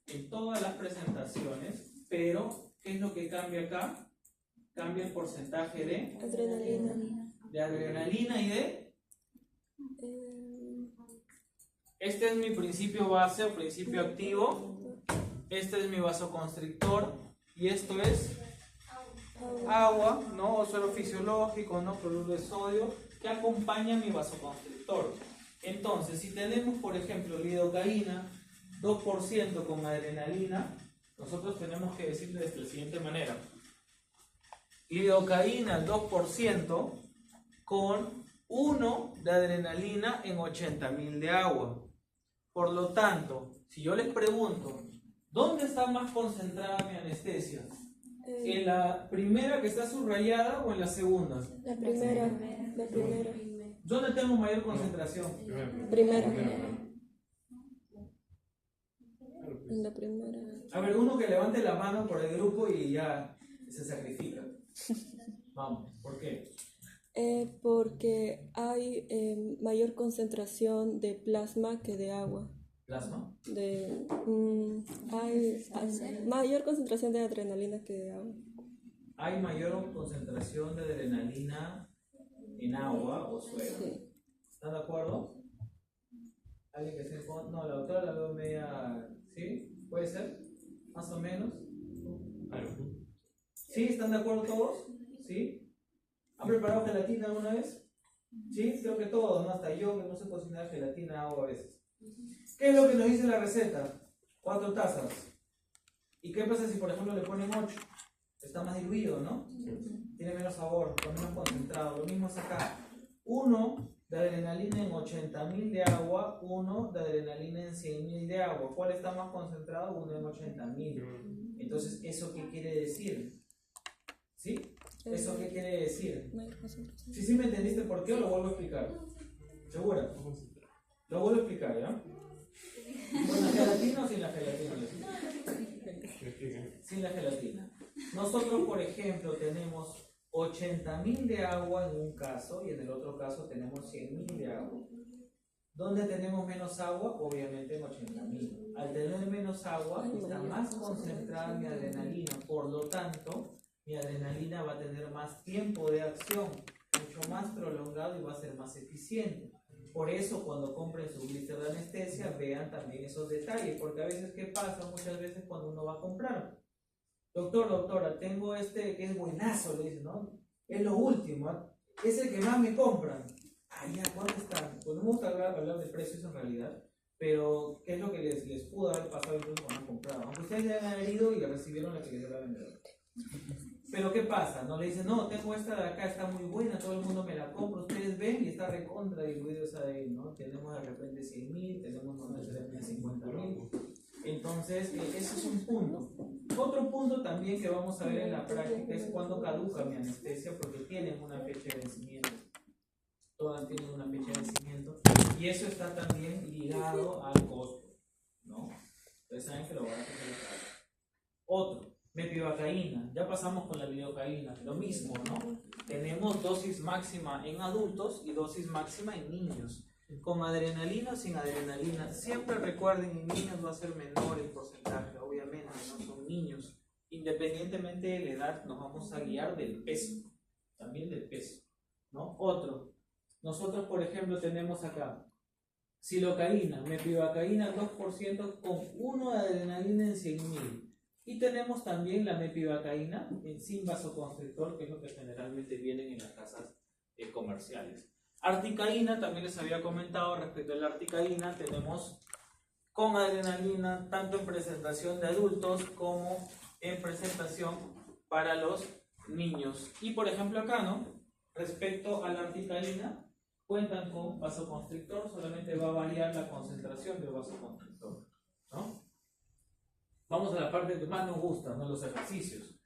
en todas las presentaciones, pero ¿qué es lo que cambia acá? Cambia el porcentaje de adrenalina y de... Este es mi principio base o principio activo, este es mi vasoconstrictor y esto es agua, ¿no? O suelo fisiológico, ¿no? Cloruro de sodio, que acompaña mi vasoconstrictor. Entonces, si tenemos, por ejemplo, lidocaína 2% con adrenalina, nosotros tenemos que decirle de la siguiente manera. Lidocaína 2% con 1 de adrenalina en 80.000 de agua. Por lo tanto, si yo les pregunto, ¿dónde está más concentrada mi anestesia? ¿En la primera que está subrayada o en la segunda?
La primera. La primera.
¿Dónde tengo mayor concentración?
Primera. En la primera.
A ver, uno que levante la mano por el grupo y ya se sacrifica. Vamos, ¿por qué?
Porque hay mayor concentración de plasma que de agua.
¿Plasma?
Hay mayor concentración de adrenalina que de agua.
Hay mayor concentración de adrenalina en agua o suelo.
Sí.
¿Están de acuerdo? ¿Alguien que se... No, la doctora la veo media... ¿Sí? ¿Puede ser? ¿Más o menos? ¿Sí? ¿Están de acuerdo todos? ¿Sí? ¿Han preparado gelatina alguna vez? ¿Sí? Creo que todos, ¿no? Hasta yo que no sé cocinar gelatina hago a veces. ¿Qué es lo que nos dice la receta? 4 tazas. ¿Y qué pasa si por ejemplo le ponen 8? Está más diluido, ¿no? Tiene menos sabor, está menos concentrado. Lo mismo es acá. 1 de adrenalina en 80.000 de agua, 1 de adrenalina en 100.000 de agua. ¿Cuál está más concentrado? 1 en 80.000. Entonces, ¿eso qué quiere decir? ¿Sí? ¿Eso qué quiere decir? ¿Sí me entendiste por qué o lo vuelvo a explicar? ¿Segura? Lo vuelvo a explicar, ¿ya? ¿Con la gelatina o sin la gelatina? Sin la gelatina. Nosotros, por ejemplo, tenemos 80.000 de agua en un caso y en el otro caso tenemos 100.000 de agua. ¿Dónde tenemos menos agua? Obviamente en 80.000. Al tener menos agua está más concentrada mi adrenalina, por lo tanto mi adrenalina va a tener más tiempo de acción, mucho más prolongado y va a ser más eficiente. Por eso cuando compren su blister de anestesia vean también esos detalles, porque a veces ¿qué pasa? Muchas veces cuando uno va a comprar, doctor, doctora, tengo este que es buenazo, le dicen, ¿no? Es lo último, es el que más me compran. Ah, ya, ¿cuánto está? Pues no me gusta hablar de precios en realidad, pero ¿qué es lo que les pudo haber pasado incluso cuando han comprado? Aunque ustedes ya hayan herido y recibieron la que les dio la vendedora. Pero ¿qué pasa? No le dicen, no, tengo esta de acá, está muy buena, todo el mundo me la compra, ustedes ven y está recontra diluido esa de ahí, ¿no? Tenemos de repente 100.000, tenemos de repente 50.000. Entonces, ese es un punto. Otro punto también que vamos a ver en la práctica es cuando caduca mi anestesia, porque tienen una fecha de vencimiento. Todas tienen una fecha de vencimiento. Y eso está también ligado al costo, ¿no? Ustedes saben que lo van a tener que pagar. Otro. Mepivacaína, ya pasamos con la lidocaína, lo mismo, ¿no? Tenemos dosis máxima en adultos y dosis máxima en niños. Con adrenalina o sin adrenalina, siempre recuerden, en niños va a ser menor el porcentaje, obviamente, no son niños. Independientemente de la edad, nos vamos a guiar del peso, también del peso, ¿no? Otro, nosotros por ejemplo tenemos acá silocaína, mepivacaína 2% con 1 de adrenalina en 100.000. Y tenemos también la mepivacaína sin vasoconstrictor, que es lo que generalmente vienen en las casas comerciales. Articaína, también les había comentado respecto a la articaína, tenemos con adrenalina tanto en presentación de adultos como en presentación para los niños. Y por ejemplo acá, ¿no? Respecto a la articaína, cuentan con vasoconstrictor, solamente va a variar la concentración del vasoconstrictor, ¿no? Vamos a la parte que más nos gusta, ¿no? Los ejercicios.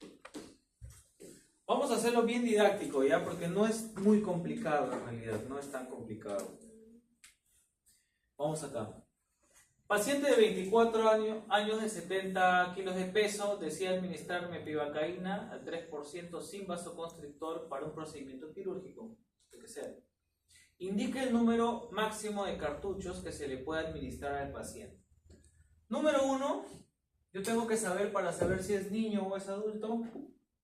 Vamos a hacerlo bien didáctico, ¿ya? Porque no es muy complicado en realidad, no es tan complicado. Vamos acá. Paciente de 24 años de 70 kilos de peso, desea administrar mepivacaína al 3% sin vasoconstrictor para un procedimiento quirúrgico, lo que sea. Indica el número máximo de cartuchos que se le puede administrar al paciente. Número 1. Yo tengo que saber, para saber si es niño o es adulto,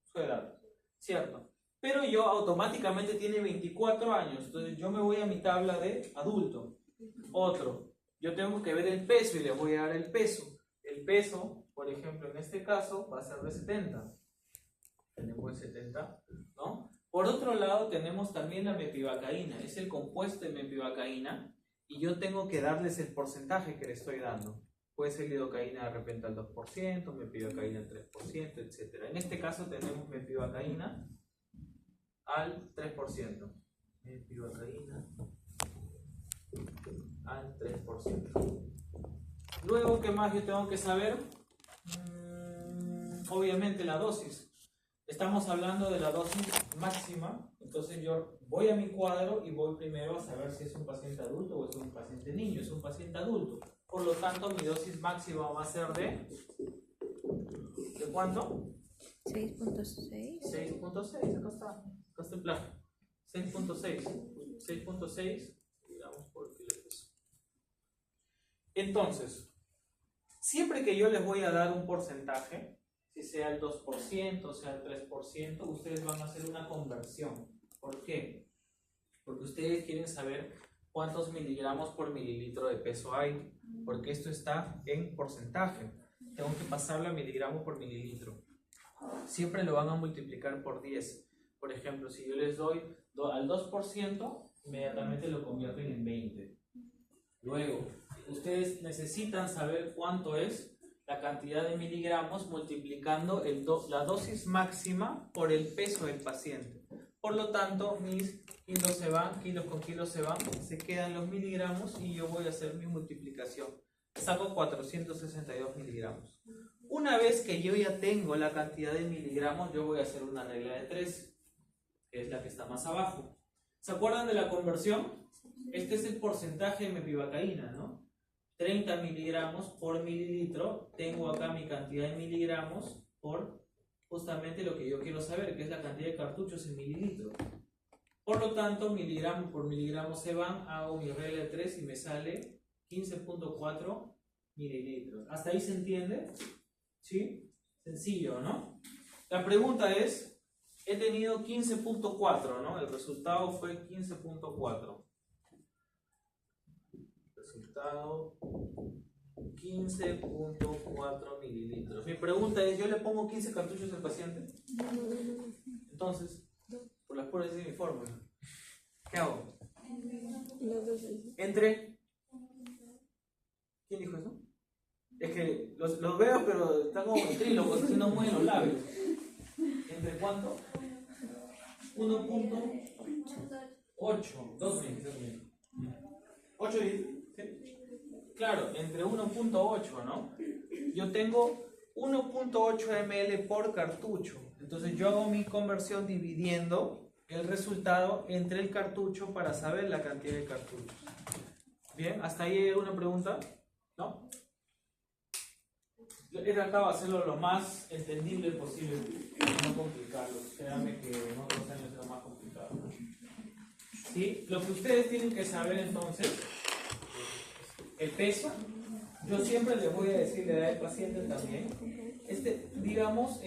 su edad, ¿cierto? Pero yo automáticamente tiene 24 años, entonces yo me voy a mi tabla de adulto. Otro, yo tengo que ver el peso y le voy a dar el peso. El peso, por ejemplo, en este caso, va a ser de 70. Tenemos el 70, ¿no? Por otro lado, tenemos también la mepivacaína, es el compuesto de mepivacaína. y yo tengo que darles el porcentaje que le estoy dando. Puede ser lidocaína de repente al 2%, mepivacaína al 3%, etc. En este caso tenemos mepivacaína al 3%. Mepivacaína al 3%. Luego, ¿qué más yo tengo que saber? Obviamente la dosis. Estamos hablando de la dosis máxima, entonces yo voy a mi cuadro y voy primero a saber si es un paciente adulto o es un paciente niño. Es un paciente adulto. Por lo tanto, mi dosis máxima va a ser ¿de cuánto?
6.6.
6.6, acá está el plano. 6.6. 6.6, digamos por kilo de peso. Entonces, siempre que yo les voy a dar un porcentaje, si sea el 2%, sea el 3%, ustedes van a hacer una conversión. ¿Por qué? Porque ustedes quieren saber cuántos miligramos por mililitro de peso hay, porque esto está en porcentaje. Tengo que pasarlo a miligramos por mililitro. Siempre lo van a multiplicar por 10. Por ejemplo, si yo les doy al 2%, inmediatamente lo convierten en 20. Luego, ustedes necesitan saber cuánto es la cantidad de miligramos multiplicando la dosis máxima por el peso del paciente. Por lo tanto, mis kilos se van, kilos con kilos se van, se quedan los miligramos y yo voy a hacer mi multiplicación. Saco 462 miligramos. Una vez que yo ya tengo la cantidad de miligramos, yo voy a hacer una regla de 3, que es la que está más abajo. ¿Se acuerdan de la conversión? Este es el porcentaje de mepivacaína, ¿no? 30 miligramos por mililitro. Tengo acá mi cantidad de miligramos por justamente lo que yo quiero saber, que es la cantidad de cartuchos en mililitros. Por lo tanto, miligramos por miligramo se van, hago mi regla de 3 y me sale 15.4 mililitros. ¿Hasta ahí se entiende? ¿Sí? Sencillo, ¿no? La pregunta es, he tenido 15.4, ¿no? El resultado fue 15.4. Resultado 15.4 mililitros. Mi pregunta es, ¿yo le pongo 15 cartuchos al paciente? Entonces, por las puras de mi fórmula, ¿qué hago? Entre... ¿Quién dijo eso? Es que los veo, pero están como ventrílocos, así no mueven los labios. ¿Entre cuánto? 1.8. 2 minutos. 8 y... Claro, entre 1.8, ¿no? Yo tengo 1.8 ml por cartucho. Entonces yo hago mi conversión dividiendo el resultado entre el cartucho para saber la cantidad de cartuchos. Bien, ¿hasta ahí hay una pregunta? ¿No? He tratado de hacerlo lo más entendible posible, no complicarlo. Créanme que en otros años era más complicado. ¿Sí? Lo que ustedes tienen que saber entonces, el peso. Yo siempre les voy a decir la edad del paciente también. Digamos,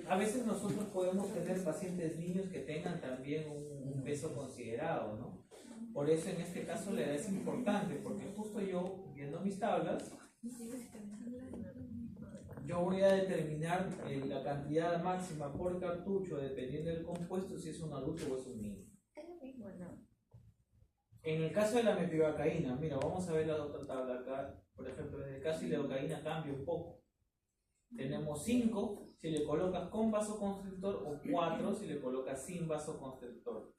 a veces nosotros podemos tener pacientes niños que tengan también un peso considerado, ¿no? Por eso en este caso la edad es importante, porque justo yo, viendo mis tablas, yo voy a determinar la cantidad máxima por cartucho dependiendo del compuesto, si es un adulto o es un niño. En el caso de la mepivacaína, mira, vamos a ver la otra tabla acá. Por ejemplo, en el caso de la lidocaína cambia un poco. Tenemos 5 si le colocas con vasoconstrictor o 4 si le colocas sin vasoconstrictor.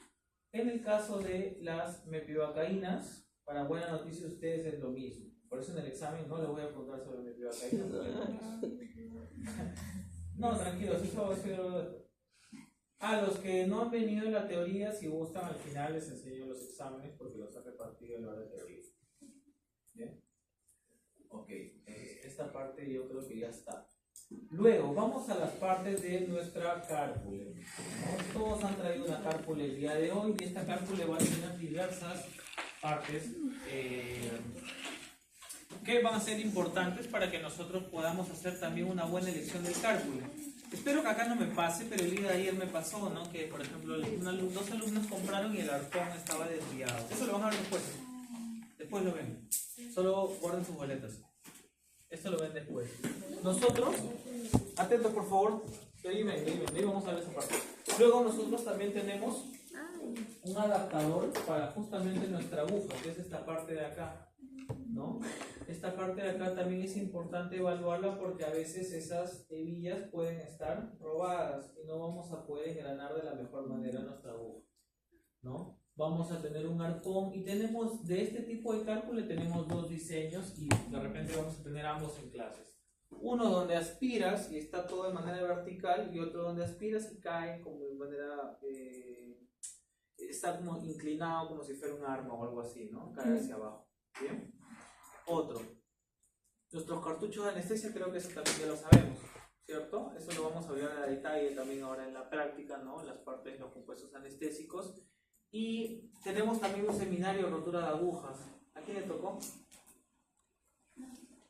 En el caso de las mepivacaínas, para buena noticia ustedes es lo mismo. Por eso en el examen no les voy a preguntar sobre mepivacaína. No, tranquilos, eso va a ser... A los que no han venido en la teoría, si gustan, al final les enseño los exámenes porque los ha repartido en la hora de teoría. ¿Bien? Ok, esta parte yo creo que ya está. Luego, vamos a las partes de nuestra cárpula. Todos han traído una cárpula el día de hoy y esta cárpula va a tener diversas partes que van a ser importantes para que nosotros podamos hacer también una buena elección del cálculo. Espero que acá no me pase, pero el día de ayer me pasó, ¿no? Que, por ejemplo, dos alumnos compraron y el arpón estaba desviado. Eso lo van a ver después. Después lo ven. Solo guarden sus boletas. Esto lo ven después. Nosotros, atentos por favor, dime, vamos a ver esa parte. Luego nosotros también tenemos un adaptador para justamente nuestra aguja, que es esta parte de acá, ¿no? Esta parte de acá también es importante evaluarla porque a veces esas hebillas pueden estar robadas y no vamos a poder engranar de la mejor manera nuestra aguja, ¿no? Vamos a tener un arpón y tenemos de este tipo de cálculo tenemos dos diseños y de repente vamos a tener ambos en clases. Uno donde aspiras y está todo de manera vertical y otro donde aspiras y cae como de manera está como inclinado como si fuera un arma o algo así, ¿no? Cae hacia abajo. ¿Bien? Otro. Nuestros cartuchos de anestesia creo que eso también ya lo sabemos, ¿cierto? Eso lo vamos a ver a detalle también ahora en la práctica, ¿no? Las partes de los compuestos anestésicos. Y tenemos también un seminario de rotura de agujas. ¿A quién le tocó?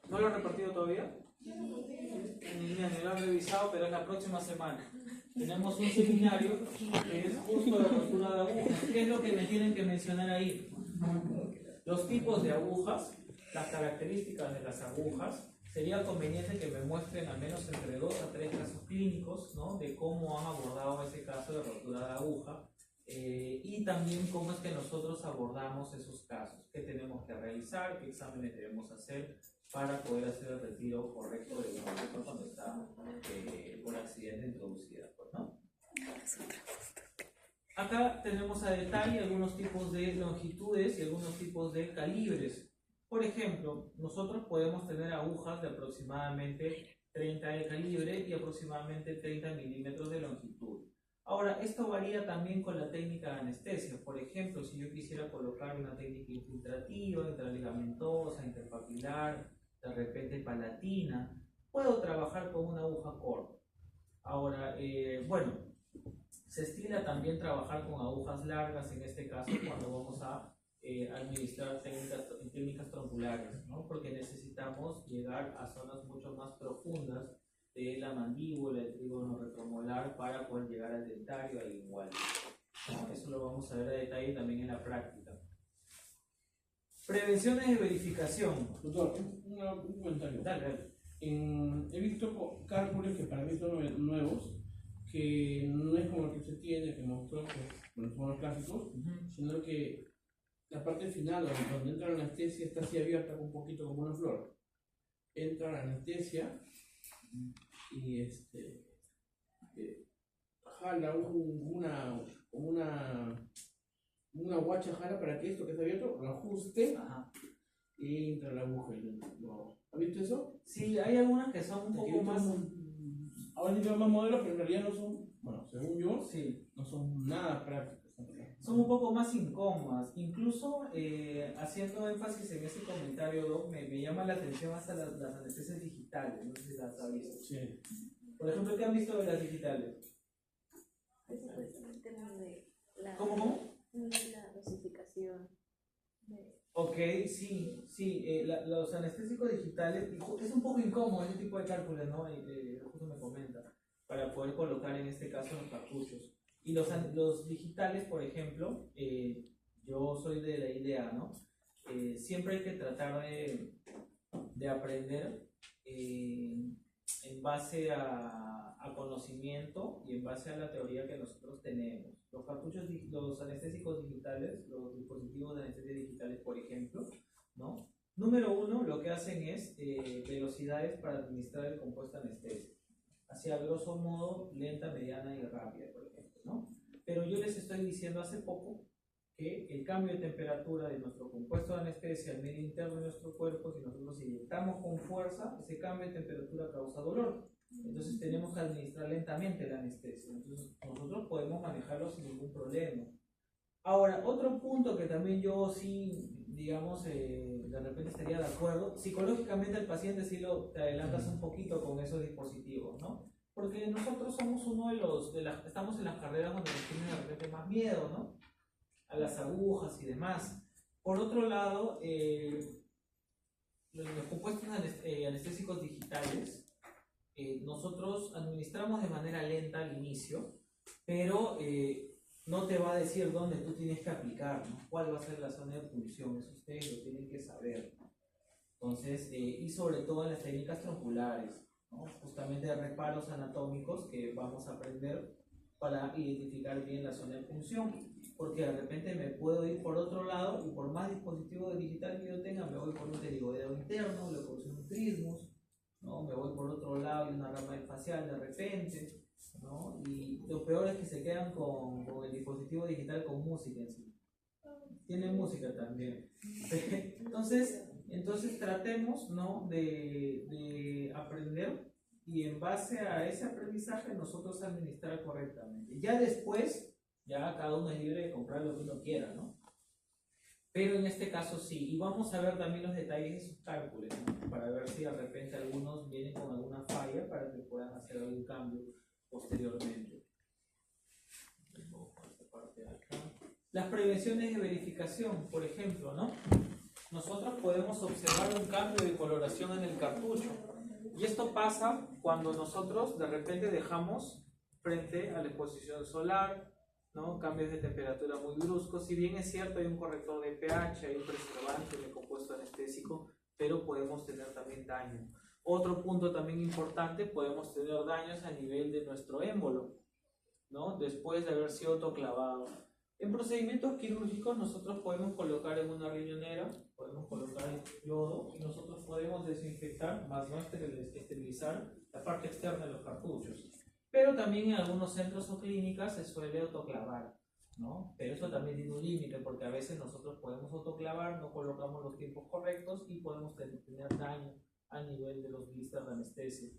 ¿No lo han repartido todavía? Ni lo han revisado, pero es la próxima semana. Tenemos un seminario que es justo de rotura de agujas. ¿Qué es lo que me tienen que mencionar ahí? Los tipos de agujas, las características de las agujas. Sería conveniente que me muestren al menos entre 2 a 3 casos clínicos, ¿no? De cómo han abordado ese caso de rotura de aguja. Y también cómo es que nosotros abordamos esos casos, qué tenemos que realizar, qué exámenes debemos hacer para poder hacer el retiro correcto de una aguja cuando está por accidente introducida, pues, ¿no? Acá tenemos a detalle algunos tipos de longitudes y algunos tipos de calibres. Por ejemplo, nosotros podemos tener agujas de aproximadamente 30 de calibre y aproximadamente 30 milímetros de longitud. Ahora, esto varía también con la técnica de anestesia. Por ejemplo, si yo quisiera colocar una técnica infiltrativa, intraligamentosa, interpapilar, de repente palatina, puedo trabajar con una aguja corta. Ahora, bueno, se estila también trabajar con agujas largas, en este caso cuando vamos a administrar técnicas tronculares, ¿no? Porque necesitamos llegar a zonas mucho más profundas de la mandíbula, el trígono retromolar, para poder llegar al dentario, al lingual, ¿no? Eso lo vamos a ver a detalle también en la práctica. Prevenciones de verificación.
Doctor, un comentario.
Dale.
He visto cálculos que para mí son nuevos, que no es como el que usted tiene, que mostró, que bueno, son los clásicos, sino que la parte final, donde entra la anestesia, está así abierta un poquito como una flor. Entra la anestesia y jala una guacha, jala para que esto que está abierto lo ajuste.
Ajá.
Y entra la aguja. ¿Has visto eso?
Sí, hay algunas que son un poco más...
Ahora sí tengo más modelos, pero en realidad no son, bueno, según yo,
Sí.
no son nada prácticos.
Son un poco más incómodas. Incluso haciendo énfasis en ese comentario, Doc, me llama la atención hasta las anestesias digitales. No sé si las ha visto.
Sí.
Por ejemplo, ¿qué han visto de las digitales?
Eso pues el tema de la,
¿Cómo?
la dosificación.
Ok, sí, los anestésicos digitales, es un poco incómodo ese tipo de cálculos, ¿no? Justo me comenta, para poder colocar en este caso los cartuchos. Y los digitales, por ejemplo, yo soy de la idea, ¿no? Siempre hay que tratar de aprender en base a conocimiento y en base a la teoría que nosotros tenemos. Los cartuchos, los anestésicos digitales, los dispositivos de anestesia digitales, por ejemplo, ¿no? Número uno, lo que hacen es velocidades para administrar el compuesto anestésico. Hacia grosso modo, lenta, mediana y rápida, por ejemplo, ¿no? Pero yo les estoy diciendo hace poco que el cambio de temperatura de nuestro compuesto de anestesia al medio interno de nuestro cuerpo, si nosotros inyectamos con fuerza, ese cambio de temperatura causa dolor. Entonces tenemos que administrar lentamente la anestesia. Entonces nosotros podemos manejarlo sin ningún problema. Ahora, otro punto que también yo sí, digamos, de repente estaría de acuerdo, psicológicamente al paciente sí te adelantas un poquito con esos dispositivos, ¿no? Porque nosotros somos uno estamos en las carreras donde nos tienen de repente más miedo, ¿no? A las agujas y demás. Por otro lado, los compuestos anestésicos digitales, nosotros administramos de manera lenta al inicio, pero no te va a decir dónde tú tienes que aplicar, ¿no? Cuál va a ser la zona de punción, eso ustedes lo tienen que saber. Entonces, y sobre todo en las técnicas tronculares, ¿no? Justamente de reparos anatómicos que vamos a aprender para identificar bien la zona de punción. porque de repente me puedo ir por otro lado y por más dispositivo digital que yo tenga, me voy por un pterigoideo interno, le produce un trismus, ¿no? Me voy por otro lado y una rama facial de repente, ¿no? Y lo peor es que se quedan con el dispositivo digital con música en sí. Tiene música también. Entonces tratemos, ¿no? de aprender y en base a ese aprendizaje nosotros administrar correctamente. Ya después, ya cada uno es libre de comprar lo que uno quiera, ¿no? Pero en este caso sí, y vamos a ver también los detalles de sus cálculos, ¿no? Para ver si de repente algunos vienen con alguna falla para que puedan hacer algún cambio posteriormente. Las prevenciones de verificación, por ejemplo, ¿no? Nosotros podemos observar un cambio de coloración en el cartucho. Y esto pasa cuando nosotros de repente dejamos frente a la exposición solar, ¿no? Cambios de temperatura muy bruscos. Si bien es cierto, hay un corrector de pH, hay un preservante, un compuesto anestésico, pero podemos tener también daño. Otro punto también importante, podemos tener daños a nivel de nuestro émbolo, ¿no? Después de haber sido autoclavado. En procedimientos quirúrgicos nosotros podemos colocar en una riñonera, podemos colocar yodo y nosotros podemos desinfectar, más no esterilizar la parte externa de los cartuchos. Pero también en algunos centros o clínicas se suele autoclavar, ¿no? Pero eso también tiene un límite porque a veces nosotros podemos autoclavar, no colocamos los tiempos correctos y podemos tener daño a nivel de los blisters de anestesia.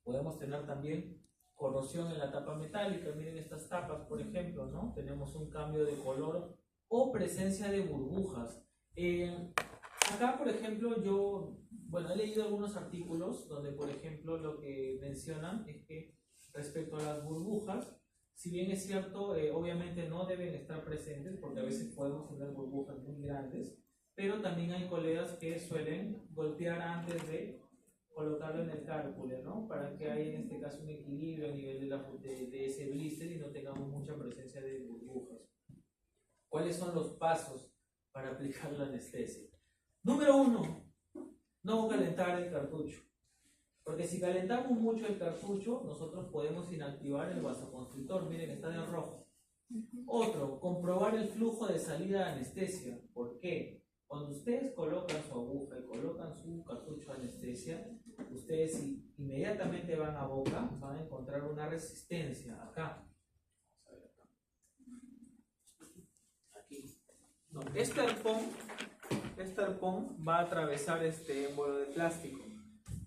Podemos tener también corrosión en la tapa metálica. Miren estas tapas, por ejemplo, ¿no? Tenemos un cambio de color o presencia de burbujas. Acá, por ejemplo, he leído algunos artículos donde, por ejemplo, lo que mencionan es que respecto a las burbujas, si bien es cierto, obviamente no deben estar presentes porque a veces podemos tener burbujas muy grandes, pero también hay colegas que suelen golpear antes de colocarlo en el cálculo, ¿no? Para que haya en este caso un equilibrio a nivel de ese blister y no tengamos mucha presencia de burbujas. ¿Cuáles son los pasos para aplicar la anestesia? Número 1, no calentar el cartucho. Porque si calentamos mucho el cartucho, nosotros podemos inactivar el vasoconstrictor. Miren, está de rojo. Otro, comprobar el flujo de salida de anestesia. ¿Por qué? Cuando ustedes colocan su aguja y colocan su cartucho de anestesia, ustedes inmediatamente van a boca, van a encontrar una resistencia acá. Vamos a ver acá. Aquí. No, este arpón va a atravesar este émbolo de plástico.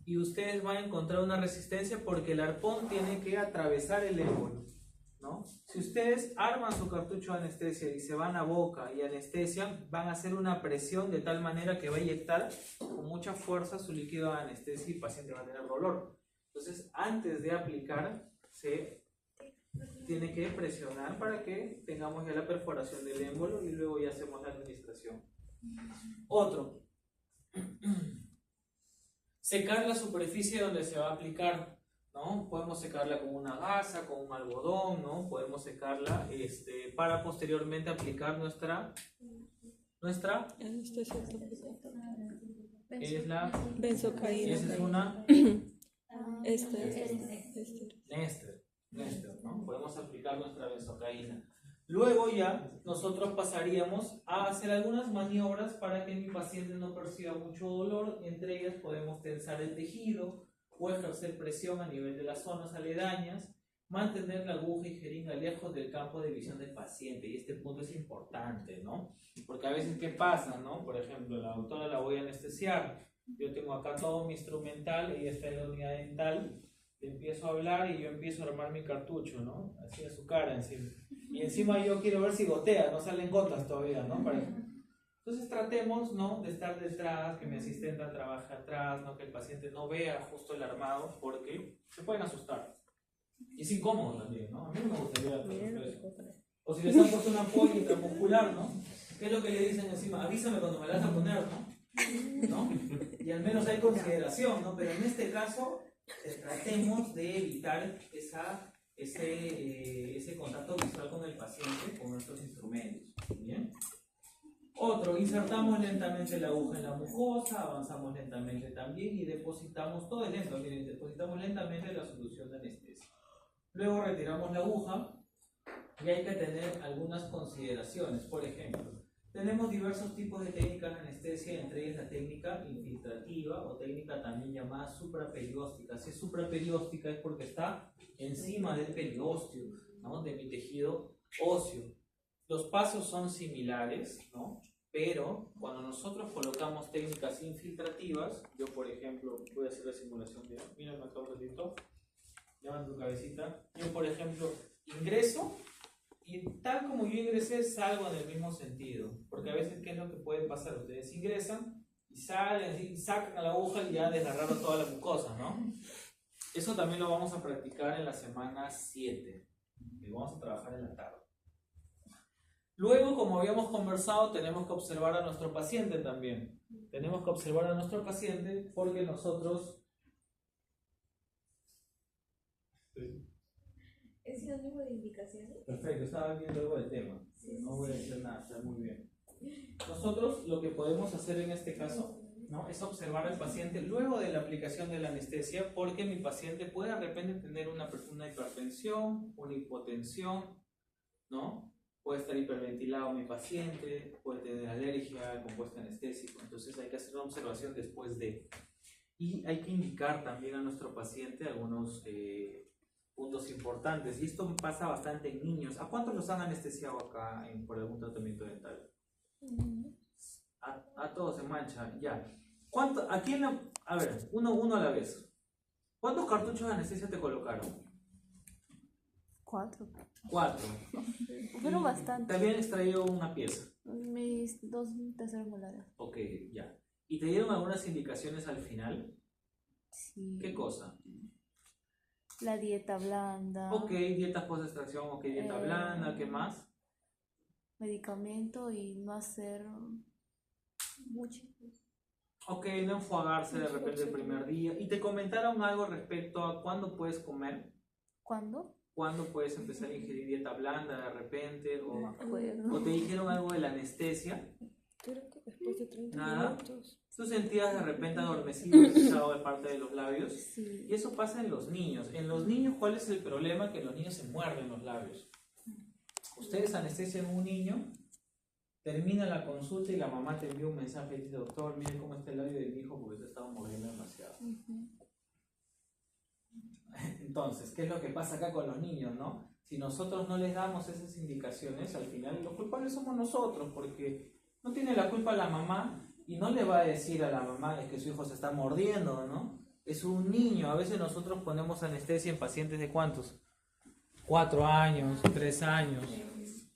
Y ustedes van a encontrar una resistencia porque el arpón tiene que atravesar el émbolo, ¿no? Si ustedes arman su cartucho de anestesia y se van a boca y anestesian, van a hacer una presión de tal manera que va a inyectar con mucha fuerza su líquido de anestesia y el paciente va a tener dolor. Entonces, antes de aplicar, se tiene que presionar para que tengamos ya la perforación del émbolo y luego ya hacemos la administración. Otro. Secar la superficie donde se va a aplicar, ¿no? Podemos secarla con una gasa, con un algodón, ¿no? Podemos secarla para posteriormente aplicar nuestra
Anestesia
es la
benzocaína.
esa es una Nester, ¿no? Podemos aplicar nuestra benzocaína. Luego ya nosotros pasaríamos a hacer algunas maniobras para que mi paciente no perciba mucho dolor. Entre ellas podemos tensar el tejido o ejercer presión a nivel de las zonas aledañas, mantener la aguja y jeringa lejos del campo de visión del paciente. Y este punto es importante, ¿no? Porque a veces, ¿qué pasa, no? Por ejemplo, la doctora la voy a anestesiar. Yo tengo acá todo mi instrumental, ella está en la unidad dental. Le empiezo a hablar y yo empiezo a armar mi cartucho, ¿no? Así a su cara encima. Y encima yo quiero ver si gotea, no salen gotas todavía, ¿no? Entonces tratemos, ¿no? De estar detrás, que mi asistenta trabaje atrás, ¿no? Que el paciente no vea justo el armado, porque se pueden asustar. Y es incómodo también, ¿no? A mí no me gustaría hacer eso. O si les han puesto una ampolla intramuscular, ¿no? ¿Qué es lo que le dicen encima? Avísame cuando me la vas a poner, ¿no? Y al menos hay consideración, ¿no? Pero en este caso tratemos de evitar ese contacto visual con el paciente con nuestros instrumentos. ¿Bien? Otro, insertamos lentamente la aguja en la mucosa, avanzamos lentamente también y depositamos, todo es lento, miren, depositamos lentamente la solución de anestesia. Luego retiramos la aguja y hay que tener algunas consideraciones. Por ejemplo, tenemos diversos tipos de técnicas de anestesia, entre ellas la técnica infiltrativa o técnica también llamada supraperióstica. Si es supraperióstica es porque está encima del periósteo, ¿no? De mi tejido óseo. Los pasos son similares, ¿no? Pero cuando nosotros colocamos técnicas infiltrativas, yo por ejemplo voy a hacer la simulación de, mírame acá un ratito, llevan tu cabecita, yo por ejemplo ingreso y tal como yo ingresé salgo en el mismo sentido, porque a veces ¿qué es lo que puede pasar? Ustedes ingresan y salen, y sacan a la aguja y ya desgarraron toda la mucosa, ¿no? Eso también lo vamos a practicar en la semana 7 y vamos a trabajar en la tarde. Luego, como habíamos conversado, tenemos que observar a nuestro paciente también. Tenemos que observar a nuestro paciente porque nosotros...
¿Es sinónimo de indicaciones?
Perfecto, estaba viendo algo del tema. No voy a decir nada, está muy bien. Nosotros lo que podemos hacer en este caso, ¿no?, es observar al paciente luego de la aplicación de la anestesia, porque mi paciente puede de repente tener una hipertensión, una hipotensión, ¿no? Puede estar hiperventilado mi paciente, puede tener alergia al compuesto anestésico, entonces hay que hacer una observación después de. Y hay que indicar también a nuestro paciente algunos puntos importantes, y esto pasa bastante en niños. ¿A cuántos los han anestesiado acá por algún tratamiento dental? A todos se mancha, ya. ¿A quién a ver, uno a la vez. ¿Cuántos cartuchos de anestesia te colocaron?
4.
4.
Fueron bastante.
¿Te habían extraído una pieza?
Mis 2 terceros molares.
Ok, ya. ¿Y te dieron algunas indicaciones al final?
Sí.
¿Qué cosa?
La dieta blanda.
Ok, dieta post-extracción, ok, dieta blanda, ¿qué más?
Medicamento y no hacer mucho.
Ok, no enjuagarse de repente el primer día. ¿Y te comentaron algo respecto a cuándo puedes comer?
¿Cuándo?
¿Cuándo puedes empezar a ingerir dieta blanda de repente?
No me acuerdo.
¿O te dijeron algo de la anestesia?
Creo que después de 30
Nada.
minutos.
¿Tú sentías de repente adormecido, pesado de parte de los labios?
Sí.
Y eso pasa en los niños. En los niños, ¿cuál es el problema? Que los niños se muerden los labios. Ustedes anestesian a un niño, termina la consulta y la mamá te envía un mensaje y dice: doctor, mire cómo está el labio de mi hijo porque se estaba mordiendo demasiado. Entonces, ¿qué es lo que pasa acá con los niños, no? Si nosotros no les damos esas indicaciones, al final los culpables somos nosotros, porque no tiene la culpa la mamá y no le va a decir a la mamá es que su hijo se está mordiendo, ¿no? Es un niño. A veces nosotros ponemos anestesia en pacientes de ¿cuántos? 4 años, 3 años,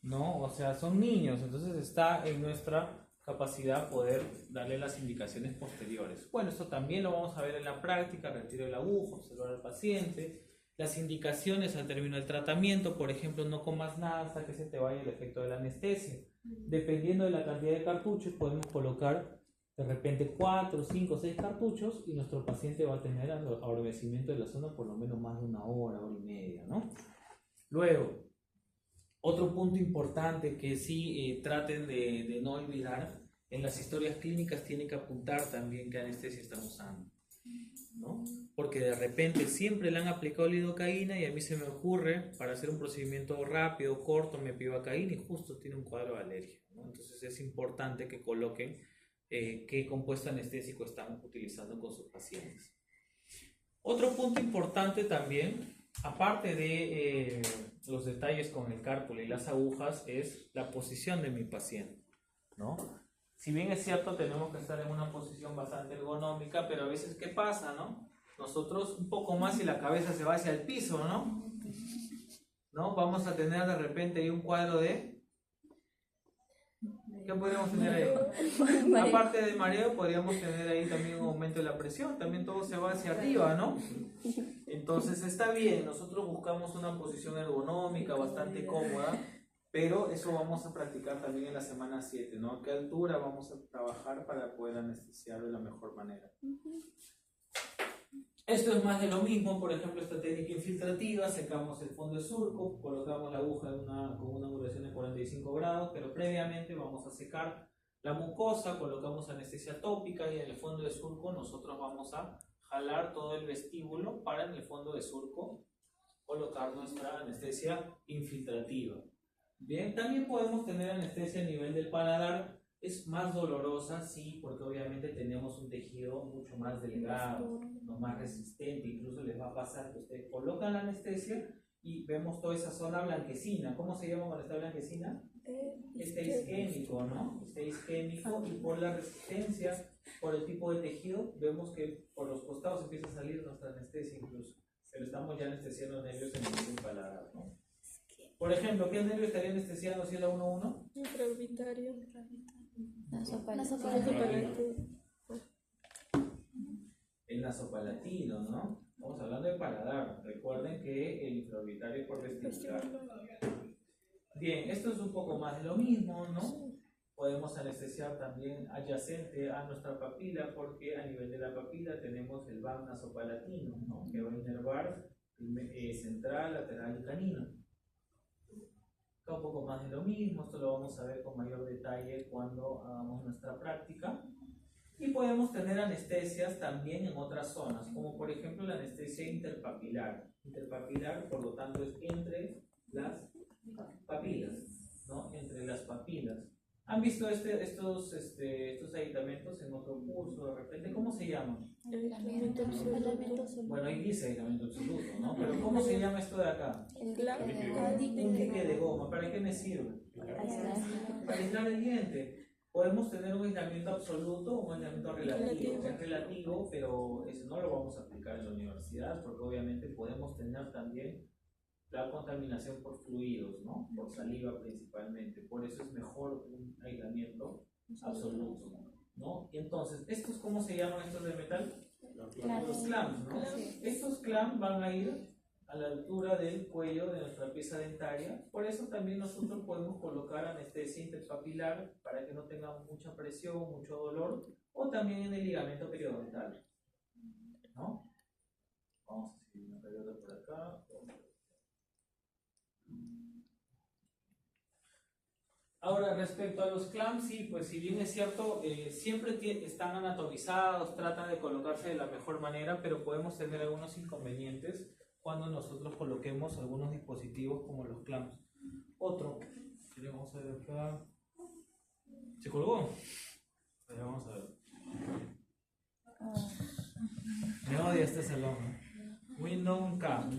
¿no? O sea, son niños, entonces está en nuestra capacidad poder darle las indicaciones posteriores. Bueno, esto también lo vamos a ver en la práctica: retiro de la aguja, observar al paciente, las indicaciones al término del tratamiento. Por ejemplo, no comas nada hasta que se te vaya el efecto de la anestesia. Dependiendo de la cantidad de cartuchos, podemos colocar de repente 4, 5, 6 cartuchos y nuestro paciente va a tener adormecimiento de la zona por lo menos más de 1 hora, hora y media, ¿no? Luego, otro punto importante que sí traten de no olvidar: en las historias clínicas tienen que apuntar también qué anestesia están usando, ¿no? Porque de repente siempre le han aplicado lidocaína y a mí se me ocurre, para hacer un procedimiento rápido, corto, me pivacaína y justo tiene un cuadro de alergia, ¿no? Entonces es importante que coloquen qué compuesto anestésico están utilizando con sus pacientes. Otro punto importante también, aparte de los detalles con el cárpula y las agujas, es la posición de mi paciente, ¿no? Si bien es cierto, tenemos que estar en una posición bastante ergonómica, pero a veces, ¿qué pasa, no? Nosotros un poco más y la cabeza se va hacia el piso, ¿no? Vamos a tener de repente ahí un cuadro de... ¿Qué podríamos tener ahí? Aparte de mareo, podríamos tener ahí también un aumento de la presión, también todo se va hacia arriba, ¿no? Entonces está bien, nosotros buscamos una posición ergonómica bastante cómoda, pero eso vamos a practicar también en la semana 7, ¿no? ¿A qué altura vamos a trabajar para poder anestesiar de la mejor manera? Esto es más de lo mismo. Por ejemplo, esta técnica infiltrativa: secamos el fondo de surco, colocamos la aguja con una angulación de 45 grados, pero previamente vamos a secar la mucosa, colocamos anestesia tópica y en el fondo de surco nosotros vamos a jalar todo el vestíbulo para en el fondo de surco colocar nuestra anestesia infiltrativa. Bien, también podemos tener anestesia a nivel del paladar. Es más dolorosa, sí, porque obviamente tenemos un tejido mucho más delgado, no más resistente. Incluso les va a pasar que ustedes colocan la anestesia y vemos toda esa zona blanquecina. ¿Cómo se llama cuando está blanquecina? Este isquémico, ¿no? Este isquémico, y por la resistencia, por el tipo de tejido, vemos que por los costados empieza a salir nuestra anestesia incluso. Pero estamos ya anestesiando nervios en el paladar, ¿no? Por ejemplo, ¿qué nervio estaría anestesiando si es la 1-1?
Intraorbitario.
El nasopalatino, ¿no? Estamos hablando de paladar. Recuerden que el infraorbitario es por vestibular. Bien, esto es un poco más de lo mismo, ¿no? Podemos anestesiar también adyacente a nuestra papila, porque a nivel de la papila tenemos el van nasopalatino, ¿no? Que va a inervar central, lateral y canino. Un poco más de lo mismo, esto lo vamos a ver con mayor detalle cuando hagamos nuestra práctica. Y podemos tener anestesias también en otras zonas, como por ejemplo la anestesia interpapilar. Interpapilar, por lo tanto, es entre las papilas, ¿no? Entre las papilas. ¿Han visto estos aditamentos en otro curso de repente? ¿Cómo se llaman? Bueno, ahí dice aislamiento absoluto, ¿no? Pero ¿cómo se llama esto de acá? Un dique de goma. ¿Para qué me sirve? Para aislar el diente. Podemos tener un aislamiento absoluto o un aislamiento relativo. Es relativo, pero eso no lo vamos a aplicar en la universidad, porque obviamente podemos tener también la contaminación por fluidos, ¿no? Por saliva principalmente. Por eso es mejor un aislamiento absoluto, ¿no? Y entonces, ¿estos cómo se llaman estos de metal? Los clamps, ¿no? Estos clamps van a ir a la altura del cuello de nuestra pieza dentaria. Por eso también nosotros podemos colocar anestesia interpapilar para que no tengamos mucha presión, mucho dolor, o también en el ligamento periodontal, ¿no? Vamos a seguir una periodontal por acá. Ahora, respecto a los clamps, sí, pues si bien es cierto, siempre están anatomizados, tratan de colocarse de la mejor manera, pero podemos tener algunos inconvenientes cuando nosotros coloquemos algunos dispositivos como los clamps. Otro, vamos a ver acá. ¿Se colgó? Vamos a ver. Me odia este salón. Windows Cam.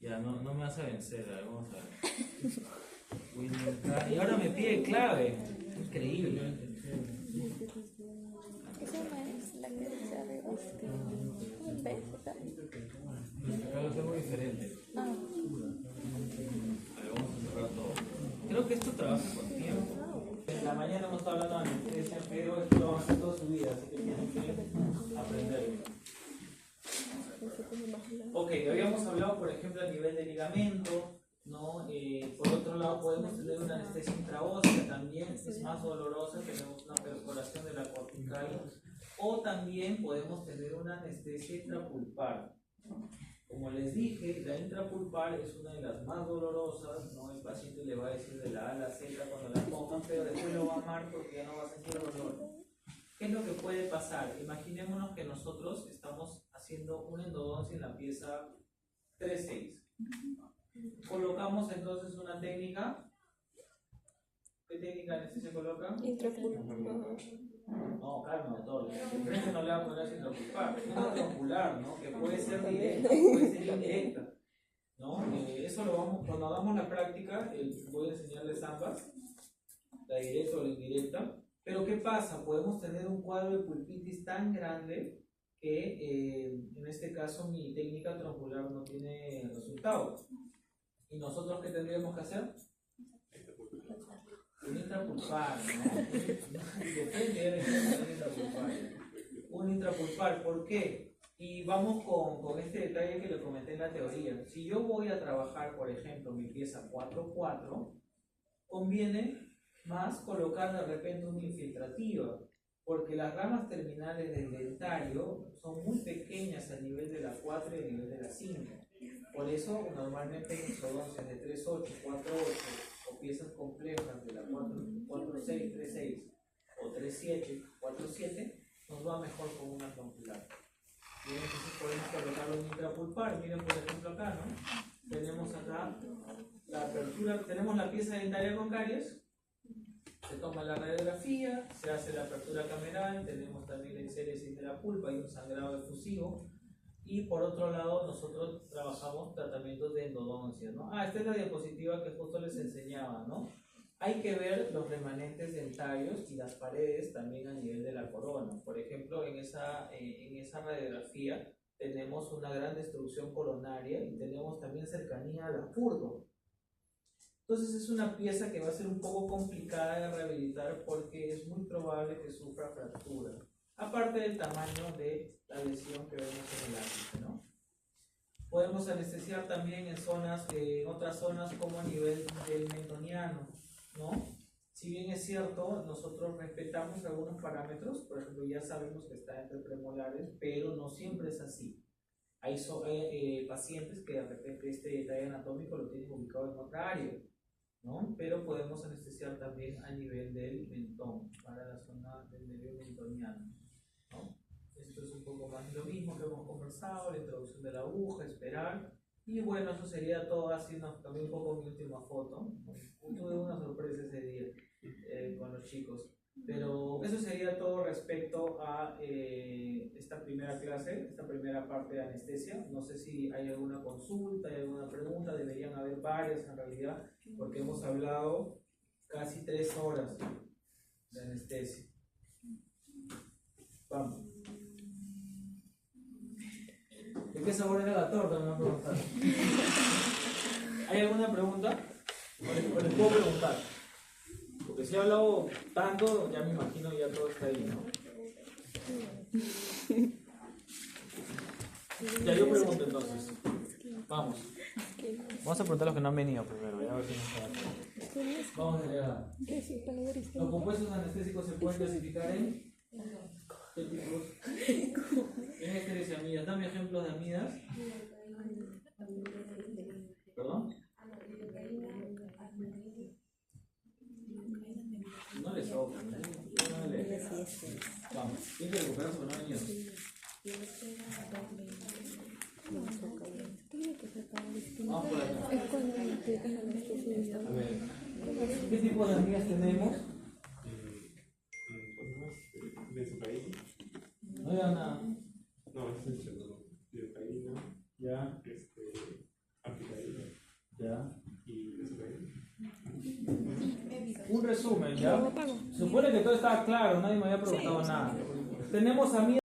Ya, no me vas a vencer, a ver, vamos a ver. Windows Cam. Y ahora me pide clave. Increíble.
Esa no es la que se abre.
Acá lo tengo diferente. A ver, vamos a cerrar todo. Creo que esto trabaja con tiempo. En la mañana hemos estado hablando de anestesia, pero esto lo vamos a hacer toda su vida, así que tienen que aprenderlo. Ok, habíamos hablado, por ejemplo, a nivel de ligamento, ¿no? Por otro lado, podemos tener una anestesia intraósea también, es más dolorosa, tenemos una perforación de la cortical, o también podemos tener una anestesia intrapulpar. Como les dije, la intrapulpar es una de las más dolorosas, ¿no? El paciente le va a decir de la A a la Z cuando la pongan, pero después lo va a amar porque ya no va a sentir dolor. ¿Qué es lo que puede pasar? Imaginémonos que nosotros estamos haciendo una endodoncia en la pieza 3-6. Colocamos entonces una técnica. ¿Qué técnica de anestesia coloca?
Intrapulpar.
No, calma, doctor. De frente no le va a poner intrapulpar. Es una ocular, ¿no? Que puede ser directa, puede ser indirecta, ¿no? Eso lo vamos, cuando hagamos la práctica, voy a enseñarles ambas, la directa o la indirecta. Pero ¿qué pasa? Podemos tener un cuadro de pulpitis tan grande que en este caso mi técnica troncular no tiene resultado. ¿Y nosotros qué tendríamos que hacer? Un intrapulpar, ¿no? Depende de un intrapulpar. Un intrapulpar, ¿por qué? Y vamos con este detalle que le comenté en la teoría. Si yo voy a trabajar, por ejemplo, mi pieza 4-4, conviene más colocar de repente una infiltrativa, porque las ramas terminales del dentario son muy pequeñas a nivel de la 4 y a nivel de la 5. Por eso normalmente en exodoncias de 3-8, 4-8 o piezas complejas de la 4-6, 3-6 o 3-7, 4-7 nos va mejor con una troncular. Bien, entonces podemos colocarlo en intrapulpar. Miren por ejemplo acá, ¿no? tenemos acá la apertura, tenemos la pieza dentaria con caries, se toma la radiografía, se hace la apertura cameral, tenemos también la histérisis de la pulpa y un sangrado efusivo. Y por otro lado, nosotros trabajamos tratamientos de endodoncia, ¿no? Esta es la diapositiva que justo les enseñaba, ¿no? Hay que ver los remanentes dentarios y las paredes también a nivel de la corona. Por ejemplo, en esa radiografía tenemos una gran destrucción coronaria y tenemos también cercanía al apurdo. Entonces es una pieza que va a ser un poco complicada de rehabilitar porque es muy probable que sufra fractura. Aparte del tamaño de la lesión que vemos en el ápice, ¿no? Podemos anestesiar también en otras zonas como a nivel del mentoniano, ¿no? Si bien es cierto, nosotros respetamos algunos parámetros, por ejemplo, ya sabemos que está entre premolares, pero no siempre es así. Hay pacientes que de repente este detalle anatómico lo tienen ubicado en otra área, ¿no? Pero podemos anestesiar también a nivel del mentón, para la zona del medio mentoniano, ¿no? Esto es un poco más lo mismo que hemos conversado, la introducción de la aguja, esperar. Y bueno, eso sería todo. Así nos cambié un poco mi última foto. Tuve una sorpresa ese día con los chicos. Pero eso sería todo respecto a esta primera clase, esta primera parte de anestesia. No sé si hay alguna consulta, hay alguna pregunta, deberían haber varias en realidad, porque hemos hablado casi 3 horas de anestesia. Vamos. ¿De qué sabor era la torta? Me van a preguntar. ¿Hay alguna pregunta? ¿O les puedo preguntar? Porque si he hablado tanto, ya me imagino ya todo está ahí, ¿no? Ya yo pregunto entonces. Vamos. Vamos a preguntar a los que no han venido primero, ya a ver si nos queda. Vamos a llegar. Los compuestos anestésicos se pueden clasificar en ¿qué tipos? En esterecia amidas. Dame ejemplos de amidas. ¿Perdón? No les ahogo. No les. Vamos. Tienen que recuperarse porque no han venido. Vamos por acá. A ver. ¿Qué tipo de amigas tenemos?
De su país.
No era nada.
No, es el chelo. De país,
Ya.
Aplicaína.
Ya.
Y de su país.
Un resumen, ¿ya? Supone que todo estaba claro, nadie me había preguntado nada. Tenemos amigas.